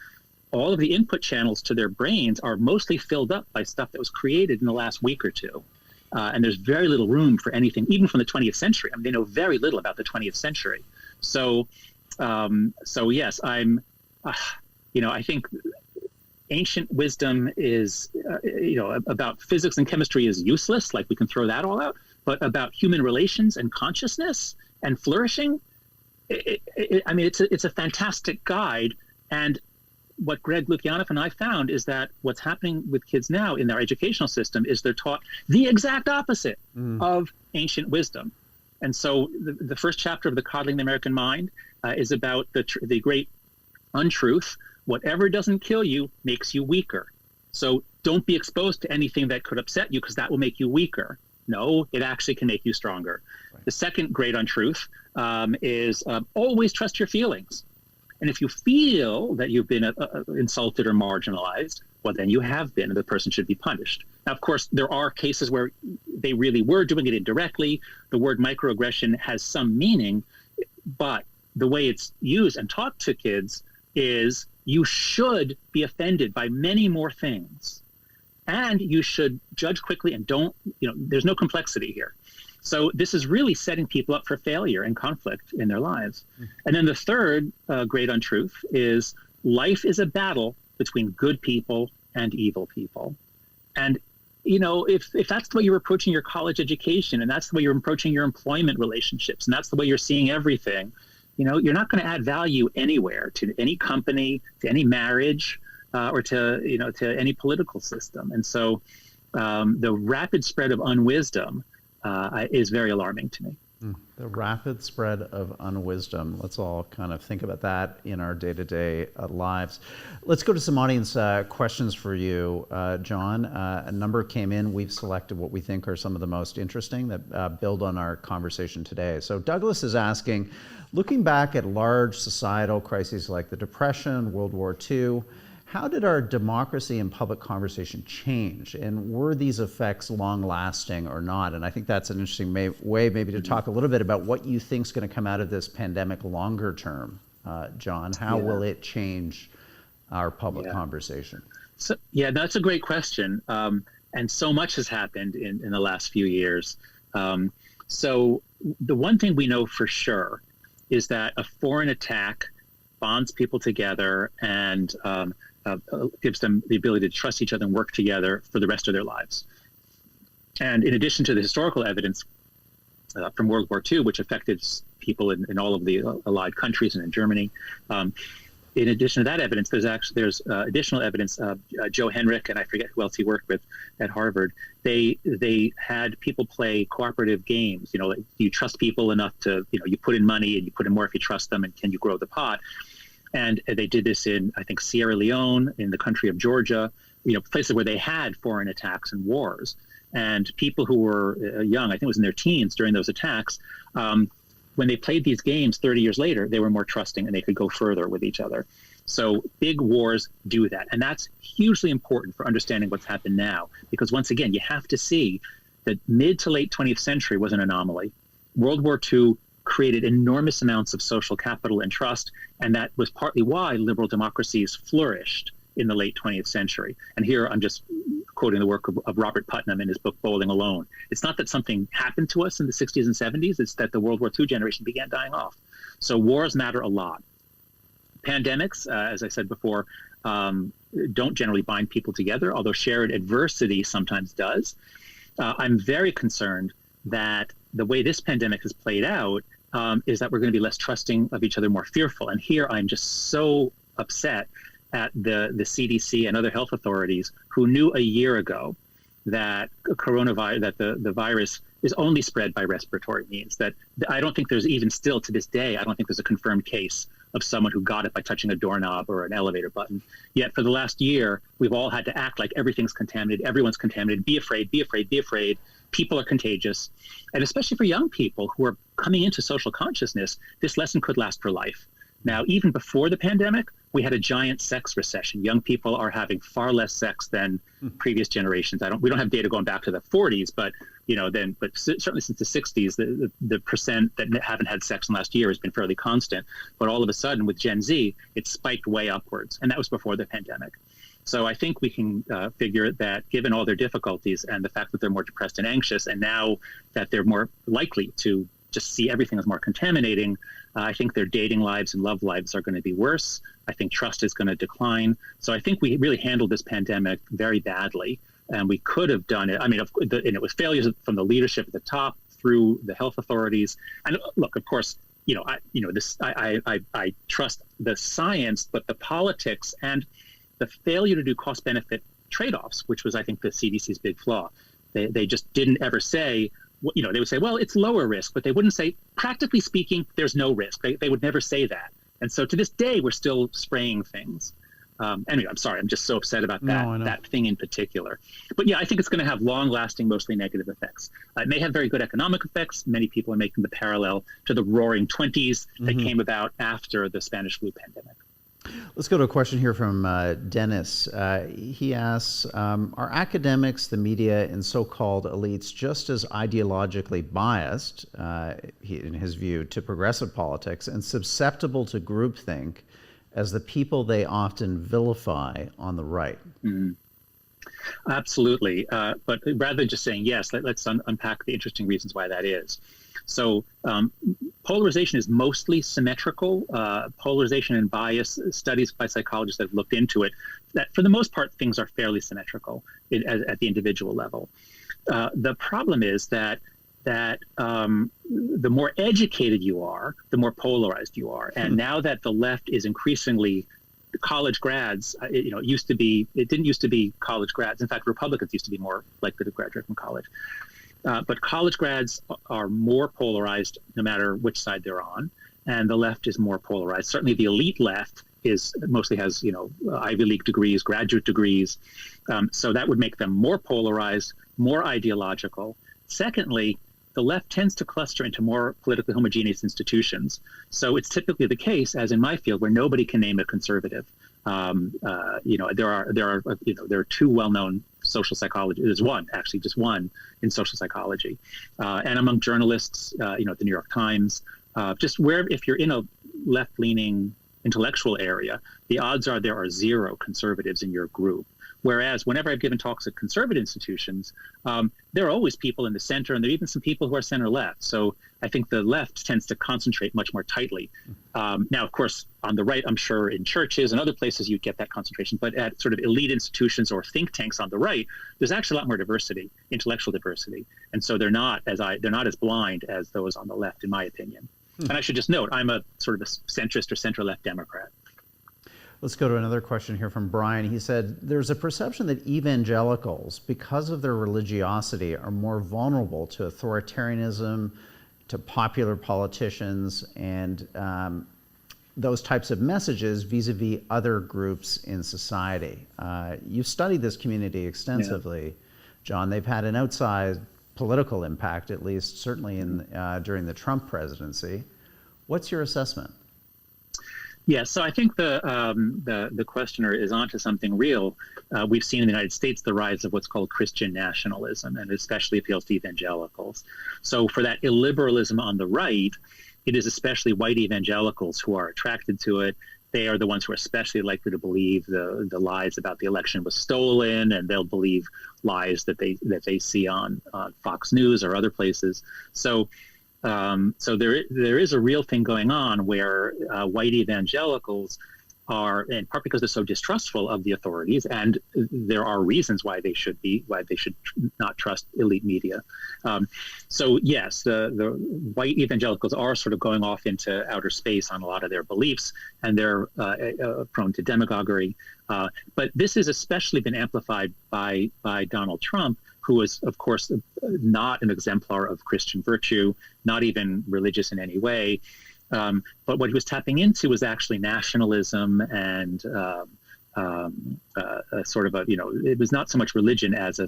all of the input channels to their brains are mostly filled up by stuff that was created in the last week or two. And there's very little room for anything, even from the 20th century. I mean, they know very little about the 20th century. So yes, I think ancient wisdom is, about physics and chemistry is useless. Like, we can throw that all out. But about human relations and consciousness and flourishing, it's a fantastic guide. And what Greg Lukianoff and I found is that what's happening with kids now in their educational system is they're taught the exact opposite of ancient wisdom. And so the first chapter of The Coddling the American Mind is about the great untruth: whatever doesn't kill you makes you weaker. So don't be exposed to anything that could upset you because that will make you weaker. No, it actually can make you stronger. Right. The second great untruth is always trust your feelings. And if you feel that you've been insulted or marginalized, well, then you have been, and the person should be punished. Now, of course, there are cases where they really were doing it indirectly. The word microaggression has some meaning, but the way it's used and taught to kids is you should be offended by many more things. And you should judge quickly and there's no complexity here. So this is really setting people up for failure and conflict in their lives. And then the third great untruth is life is a battle between good people and evil people. And, if that's the way you're approaching your college education, and that's the way you're approaching your employment relationships, and that's the way you're seeing everything, you're not going to add value anywhere, to any company, to any marriage, or to any political system. And so the rapid spread of unwisdom is very alarming to me. The rapid spread of unwisdom. Let's all kind of think about that in our day-to-day lives. Let's go to some audience questions for you, John. A number came in. We've selected what we think are some of the most interesting that build on our conversation today. So Douglas is asking, looking back at large societal crises like the Depression, World War II, how did our democracy and public conversation change? And were these effects long-lasting or not? And I think that's an interesting way maybe to talk a little bit about what you think is going to come out of this pandemic longer term, John. How will it change our public conversation? So, that's a great question. And so much has happened in the last few years. So the one thing we know for sure is that a foreign attack bonds people together and gives them the ability to trust each other and work together for the rest of their lives. And in addition to the historical evidence from World War II, which affected people in all of the Allied countries and in Germany, in addition to that evidence, there's additional evidence. Joe Henrich, and I forget who else he worked with at Harvard, they had people play cooperative games. Like, you trust people enough to, you put in money and you put in more if you trust them, and can you grow the pot? And they did this in, I think, Sierra Leone, in the country of Georgia, places where they had foreign attacks and wars. And people who were young, I think it was in their teens during those attacks, when they played these games 30 years later, they were more trusting and they could go further with each other. So big wars do that. And that's hugely important for understanding what's happened now. Because once again, you have to see that mid to late 20th century was an anomaly. World War II created enormous amounts of social capital and trust, and that was partly why liberal democracies flourished in the late 20th century. And here I'm just quoting the work of Robert Putnam in his book, Bowling Alone. It's not that something happened to us in the 60s and 70s, it's that the World War II generation began dying off. So wars matter a lot. Pandemics, as I said before, don't generally bind people together, although shared adversity sometimes does. I'm very concerned that the way this pandemic has played out is that we're going to be less trusting of each other, more fearful. And here I'm just so upset at the CDC and other health authorities who knew a year ago that coronavirus, that the virus is only spread by respiratory means. That I don't think there's even still to this day, I don't think there's a confirmed case of someone who got it by touching a doorknob or an elevator button. Yet for the last year, we've all had to act like everything's contaminated, everyone's contaminated, be afraid, be afraid, be afraid. People are contagious. And especially for young people who are coming into social consciousness, this lesson could last for life. Now, even before the pandemic, we had a giant sex recession. Young people are having far less sex than previous generations. We don't have data going back to the 40s, but certainly since the 60s, the percent that haven't had sex in the last year has been fairly constant. But all of a sudden, with Gen Z, it spiked way upwards, and that was before the pandemic. So I think we can figure that given all their difficulties and the fact that they're more depressed and anxious, and now that they're more likely to just see everything as more contaminating, I think their dating lives and love lives are going to be worse. I think trust is going to decline. So I think we really handled this pandemic very badly, and we could have done it. I mean, and it was failures from the leadership at the top through the health authorities. And look, of course, I trust the science, but the politics and the failure to do cost-benefit trade-offs, which was, I think, the CDC's big flaw. They just didn't ever say, they would say, well, it's lower risk, but they wouldn't say, practically speaking, there's no risk. They would never say that. And so to this day, we're still spraying things. Anyway, I'm sorry. I'm just so upset about that, No, I know. that thing in particular. But yeah, I think it's going to have long-lasting, mostly negative effects. It may have very good economic effects. Many people are making the parallel to the Roaring Twenties that came about after the Spanish flu pandemic. Let's go to a question here from Dennis. He asks, are academics, the media, and so-called elites just as ideologically biased, in his view, to progressive politics and susceptible to groupthink as the people they often vilify on the right? Absolutely. But rather than just saying yes, let's unpack the interesting reasons why that is. So polarization is mostly symmetrical. Polarization and bias, studies by psychologists that have looked into it, that for the most part, things are fairly symmetrical at the individual level. The problem is that the more educated you are, the more polarized you are. And now that the left is increasingly college grads, it didn't used to be college grads. In fact, Republicans used to be more likely to graduate from college. But college grads are more polarized no matter which side they're on, and the left is more polarized. Certainly the elite left mostly has Ivy League degrees, graduate degrees. So that would make them more polarized, more ideological. Secondly, the left tends to cluster into more politically homogeneous institutions. So it's typically the case, as in my field, where nobody can name a conservative. There are two well-known social psychologists. There's one, actually, just one in social psychology, and among journalists, at the New York Times, if you're in a left-leaning intellectual area, the odds are there are zero conservatives in your group. Whereas whenever I've given talks at conservative institutions, there are always people in the center, and there are even some people who are center-left. So I think the left tends to concentrate much more tightly. Now, of course, on the right, I'm sure in churches and other places you'd get that concentration. But at sort of elite institutions or think tanks on the right, there's actually a lot more diversity, intellectual diversity. And so they're not as blind as those on the left, in my opinion. And I should just note, I'm a sort of a centrist or center-left Democrat. Let's go to another question here from Brian. He said, there's a perception that evangelicals, because of their religiosity, are more vulnerable to authoritarianism, to popular politicians, and those types of messages vis-a-vis other groups in society. You've studied this community extensively, John. They've had an outsized political impact, at least certainly during the Trump presidency. What's your assessment? Yeah, so I think the questioner is onto something real. We've seen in the United States the rise of what's called Christian nationalism, and it especially appeals to evangelicals. So for that illiberalism on the right, it is especially white evangelicals who are attracted to it. They are the ones who are especially likely to believe the lies about the election was stolen, and they'll believe lies that they see on Fox News or other places. So there is a real thing going on where white evangelicals are, in part because they're so distrustful of the authorities, and there are reasons why they should not trust elite media. So yes, the white evangelicals are sort of going off into outer space on a lot of their beliefs, and they're prone to demagoguery. But this has especially been amplified by Donald Trump, who is, of course, not an exemplar of Christian virtue, not even religious in any way. But what he was tapping into was actually nationalism and it was not so much religion as a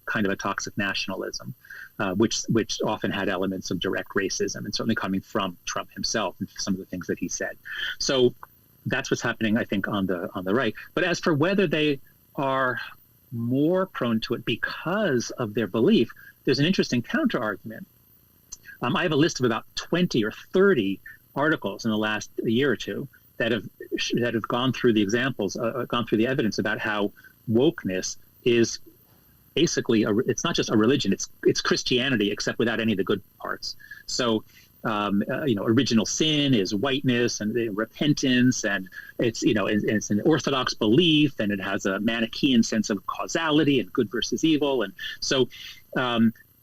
kind of a toxic nationalism, which often had elements of direct racism, and certainly coming from Trump himself and some of the things that he said. So that's what's happening, I think, on the right. But as for whether they are more prone to it because of their belief, there's an interesting counter argument. I have a list of about 20 or 30 articles in the last year or two that have gone through the examples, gone through the evidence about how wokeness is basically it's not just a religion; it's Christianity, except without any of the good parts. So, original sin is whiteness and repentance, and it's an orthodox belief, and it has a Manichaean sense of causality and good versus evil, and so.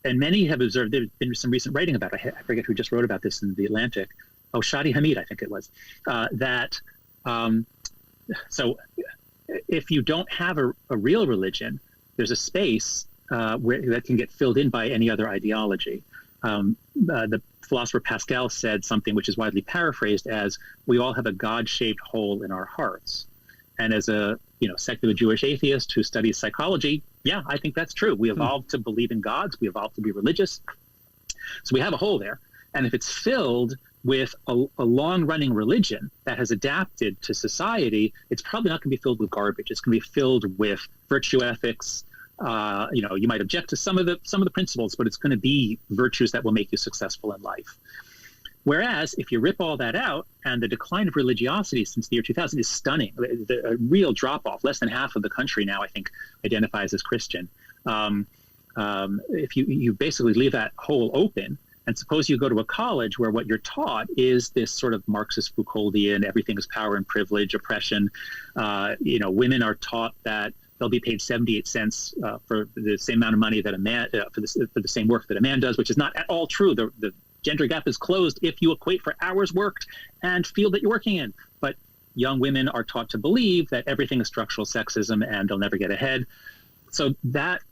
And many have observed, there's been some recent writing about it. I forget who just wrote about this in The Atlantic. Oh, Shadi Hamid, I think it was. So if you don't have a real religion, there's a space that can get filled in by any other ideology. The philosopher Pascal said something which is widely paraphrased as, we all have a God-shaped hole in our hearts. And as a secular Jewish atheist who studies psychology, yeah, I think that's true. We evolved to believe in gods. We evolved to be religious. So we have a hole there. And if it's filled with a long-running religion that has adapted to society, it's probably not going to be filled with garbage. It's going to be filled with virtue ethics. You might object to some of the principles, but it's going to be virtues that will make you successful in life. Whereas if you rip all that out, and the decline of religiosity since the year 2000 is stunning, a real drop-off. Less than half of the country now, I think, identifies as Christian. If you basically leave that hole open, and suppose you go to a college where what you're taught is this sort of Marxist Foucauldian, everything is power and privilege, oppression. Women are taught that they'll be paid 78 cents for the same amount of money that a man for the same work that a man does, which is not at all true. The gender gap is closed if you equate for hours worked and field that you're working in. But young women are taught to believe that everything is structural sexism and they'll never get ahead. So that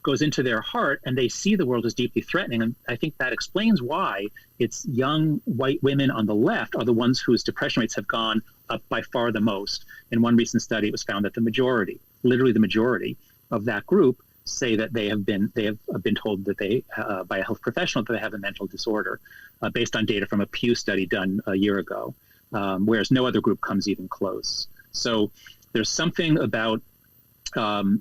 goes into their heart, and they see the world as deeply threatening. And I think that explains why it's young white women on the left are the ones whose depression rates have gone up by far the most. In one recent study, it was found that literally the majority of that group say that they have been told that they by a health professional that they have a mental disorder, based on data from a Pew study done a year ago, whereas no other group comes even close. So there's something about having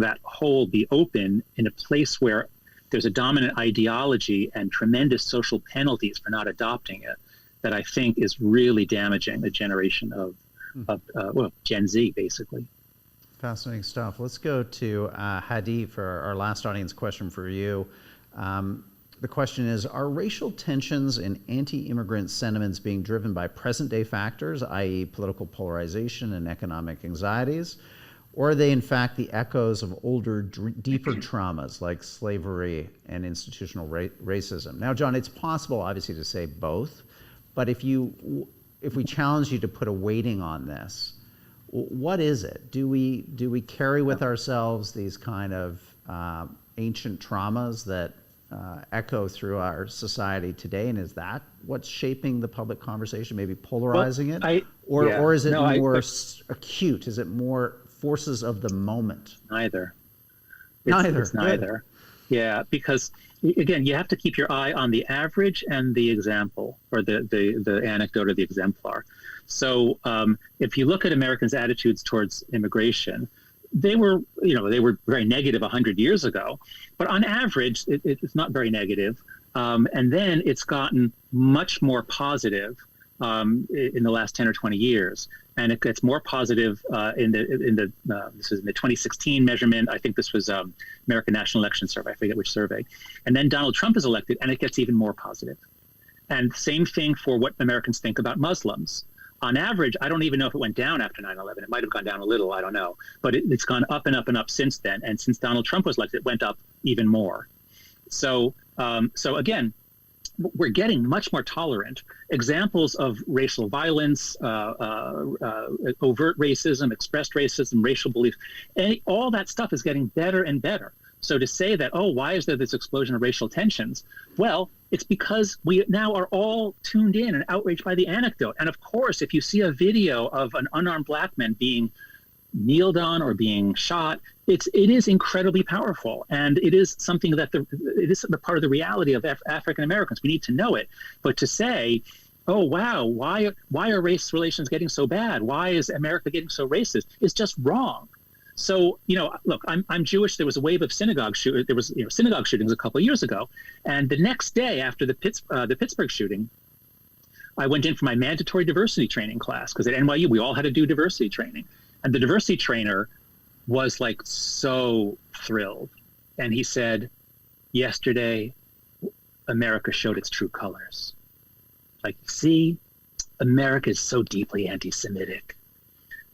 that hole be open in a place where there's a dominant ideology and tremendous social penalties for not adopting it that I think is really damaging the generation of Gen Z, basically. Fascinating stuff. Let's go to Haidt for our last audience question for you. The question is, are racial tensions and anti-immigrant sentiments being driven by present-day factors, i.e. political polarization and economic anxieties, or are they in fact the echoes of older, deeper traumas like slavery and institutional racism? Now, John, it's possible, obviously, to say both, but if we challenge you to put a weighting on this, what is it? Do we carry with ourselves these kind of ancient traumas that echo through our society today, and is that what's shaping the public conversation, maybe polarizing it? Or is it more acute? Is it more forces of the moment? Neither. It's neither. Yeah, because again, you have to keep your eye on the average and the example, or the anecdote or the exemplar. So if you look at Americans' attitudes towards immigration, they were very negative 100 years ago, but on average, it's not very negative. And then it's gotten much more positive in the last 10 or 20 years. And it gets more positive this is in the 2016 measurement. I think this was American National Election Survey. I forget which survey. And then Donald Trump is elected, and it gets even more positive. And same thing for what Americans think about Muslims. On average, I don't even know if it went down after 9/11. It might have gone down a little. I don't know. But it's gone up and up and up since then. And since Donald Trump was elected, it went up even more. So again, we're getting much more tolerant. Examples of racial violence, overt racism, expressed racism, racial belief, all that stuff is getting better and better. So to say that, why is there this explosion of racial tensions? Well, it's because we now are all tuned in and outraged by the anecdote. And of course, if you see a video of an unarmed black man being kneeled on or being shot, it is incredibly powerful, and it is something that it is the part of the reality of African Americans. We need to know it. But to say, oh wow, why are race relations getting so bad? Why is America getting so racist? Is just wrong. So look, I'm Jewish. There was a wave of synagogue shootings a couple of years ago, and the next day after the Pittsburgh shooting, I went in for my mandatory diversity training class, because at NYU we all had to do diversity training. And the diversity trainer was like so thrilled. And he said, yesterday, America showed its true colors. Like, see, America is so deeply anti-Semitic.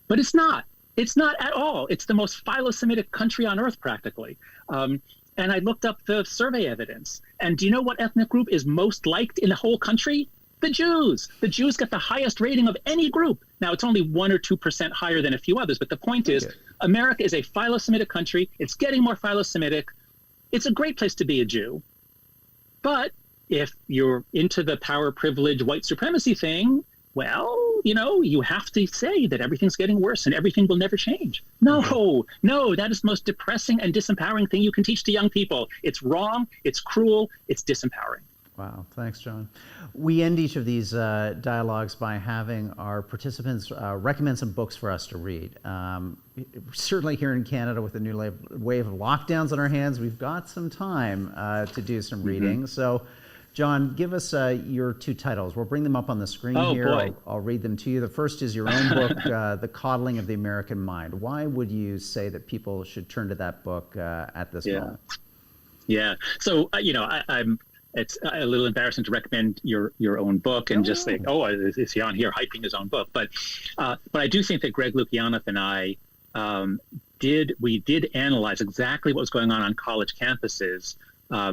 But it's not. It's not at all. It's the most philo-Semitic country on earth, practically. And I looked up the survey evidence. And do you know what ethnic group is most liked in the whole country? The Jews. The Jews get the highest rating of any group. Now, it's only 1 or 2% higher than a few others, but the point is, America is a philo-Semitic country. It's getting more philo-Semitic. It's a great place to be a Jew. But if you're into the power, privilege, white supremacy thing, well, you have to say that everything's getting worse and everything will never change. No, that is the most depressing and disempowering thing you can teach to young people. It's wrong, it's cruel, it's disempowering. Wow, thanks, John. We end each of these dialogues by having our participants recommend some books for us to read. Certainly here in Canada, with the new wave of lockdowns on our hands, we've got some time to do some reading. So, John, give us your two titles. We'll bring them up on the screen here. Boy. I'll read them to you. The first is your own book, The Coddling of the American Mind. Why would you say that people should turn to that book at this moment? Yeah. So, it's a little embarrassing to recommend your own book and just think, is he on here hyping his own book? But I do think that Greg Lukianoff and I did analyze exactly what was going on college campuses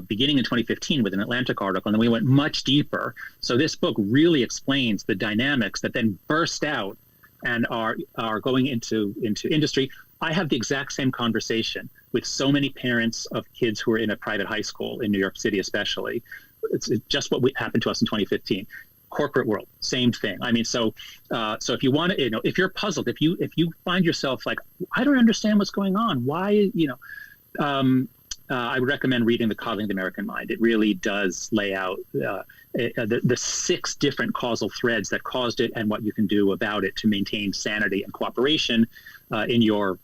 beginning in 2015 with an Atlantic article, and then we went much deeper. So this book really explains the dynamics that then burst out and are going into industry. I have the exact same conversation with so many parents of kids who are in a private high school in New York City, especially. It's just what happened to us in 2015. Corporate world, same thing. I mean, so if you want to, if you're puzzled, if you find yourself like, I don't understand what's going on, why, I would recommend reading The Coddling of the American Mind. It really does lay out the 6 different causal threads that caused it and what you can do about it to maintain sanity and cooperation in your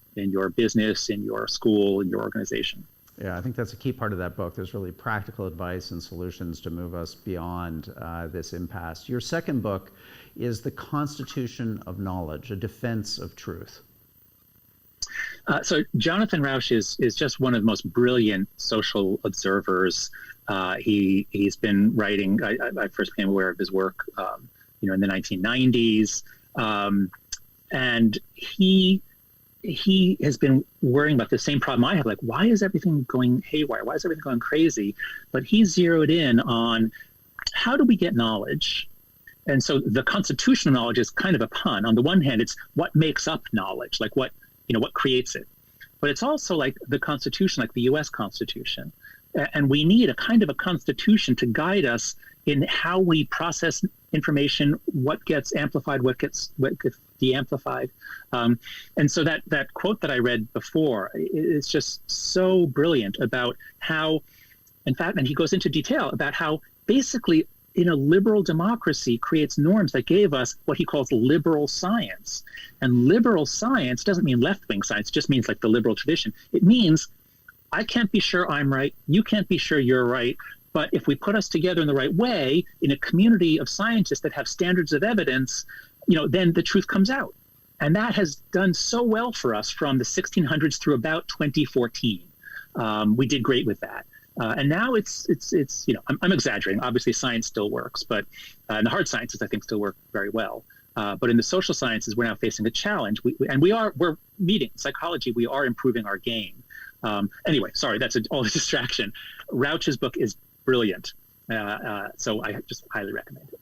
business, in your school, in your organization. Yeah, I think that's a key part of that book. There's really practical advice and solutions to move us beyond this impasse. Your second book is The Constitution of Knowledge, a defense of truth. So Jonathan Rauch is just one of the most brilliant social observers. He's been writing. I first became aware of his work, in the 1990s, and he has been worrying about the same problem I have. Like, why is everything going haywire? Why is everything going crazy? But he zeroed in on how do we get knowledge. And so the constitutional knowledge is kind of a pun. On the one hand, it's what makes up knowledge, like what creates it. But it's also like the Constitution, like the U.S. Constitution. And we need a kind of a constitution to guide us in how we process information, what gets amplified, what gets de-amplified. And so that quote that I read before is just so brilliant about how, in fact, and he goes into detail about how basically in a liberal democracy creates norms that gave us what he calls liberal science. And liberal science doesn't mean left-wing science, it just means like the liberal tradition. It means I can't be sure I'm right, you can't be sure you're right, but if we put us together in the right way, in a community of scientists that have standards of evidence, then the truth comes out. And that has done so well for us from the 1600s through about 2014. We did great with that. And now it's I'm exaggerating. Obviously, science still works, but and the hard sciences, I think, still work very well. But in the social sciences, we're now facing a challenge. We're meeting psychology. We are improving our game. Anyway, sorry, that's all a distraction. Rauch's book is brilliant. So I just highly recommend it.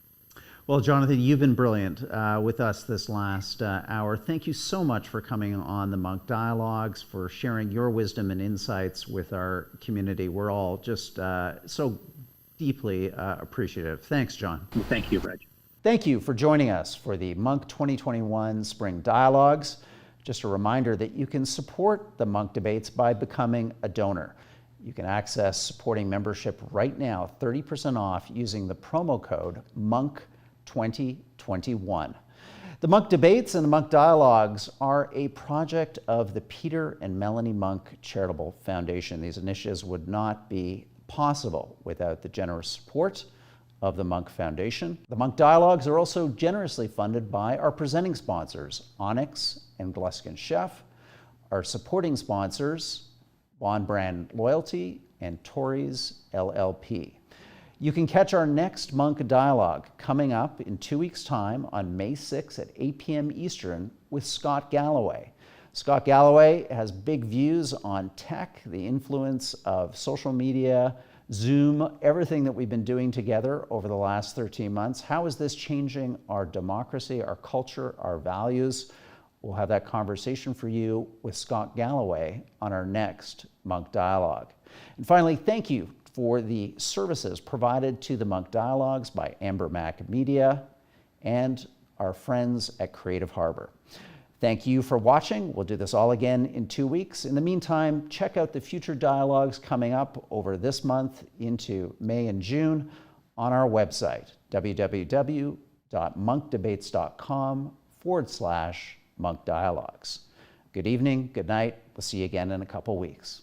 Well, Jonathan, you've been brilliant with us this last hour. Thank you so much for coming on the Munk Dialogues, for sharing your wisdom and insights with our community. We're all just so deeply appreciative. Thanks, John. Well, thank you, Reg. Thank you for joining us for the Munk 2021 Spring Dialogues. Just a reminder that you can support the Munk debates by becoming a donor. You can access supporting membership right now, 30% off, using the promo code MUNK2021. The Munk Debates and the Munk Dialogues are a project of the Peter and Melanie Munk Charitable Foundation. These initiatives would not be possible without the generous support of the Munk Foundation. The Munk Dialogues are also generously funded by our presenting sponsors, Onyx and Gluskin Chef, our supporting sponsors, Bond Brand Loyalty and Torrey's LLP. You can catch our next Munk Dialogue coming up in 2 weeks' time on May 6th at 8 p.m. Eastern with Scott Galloway. Scott Galloway has big views on tech, the influence of social media, Zoom, everything that we've been doing together over the last 13 months. How is this changing our democracy, our culture, our values? We'll have that conversation for you with Scott Galloway on our next Munk Dialogue. And finally, thank you for the services provided to the Munk Dialogues by Amber Mac Media and our friends at Creative Harbor. Thank you for watching. We'll do this all again in 2 weeks. In the meantime, check out the future dialogues coming up over this month into May and June on our website, www.monkdebates.com/Munk Dialogues. Good evening, good night. We'll see you again in a couple weeks.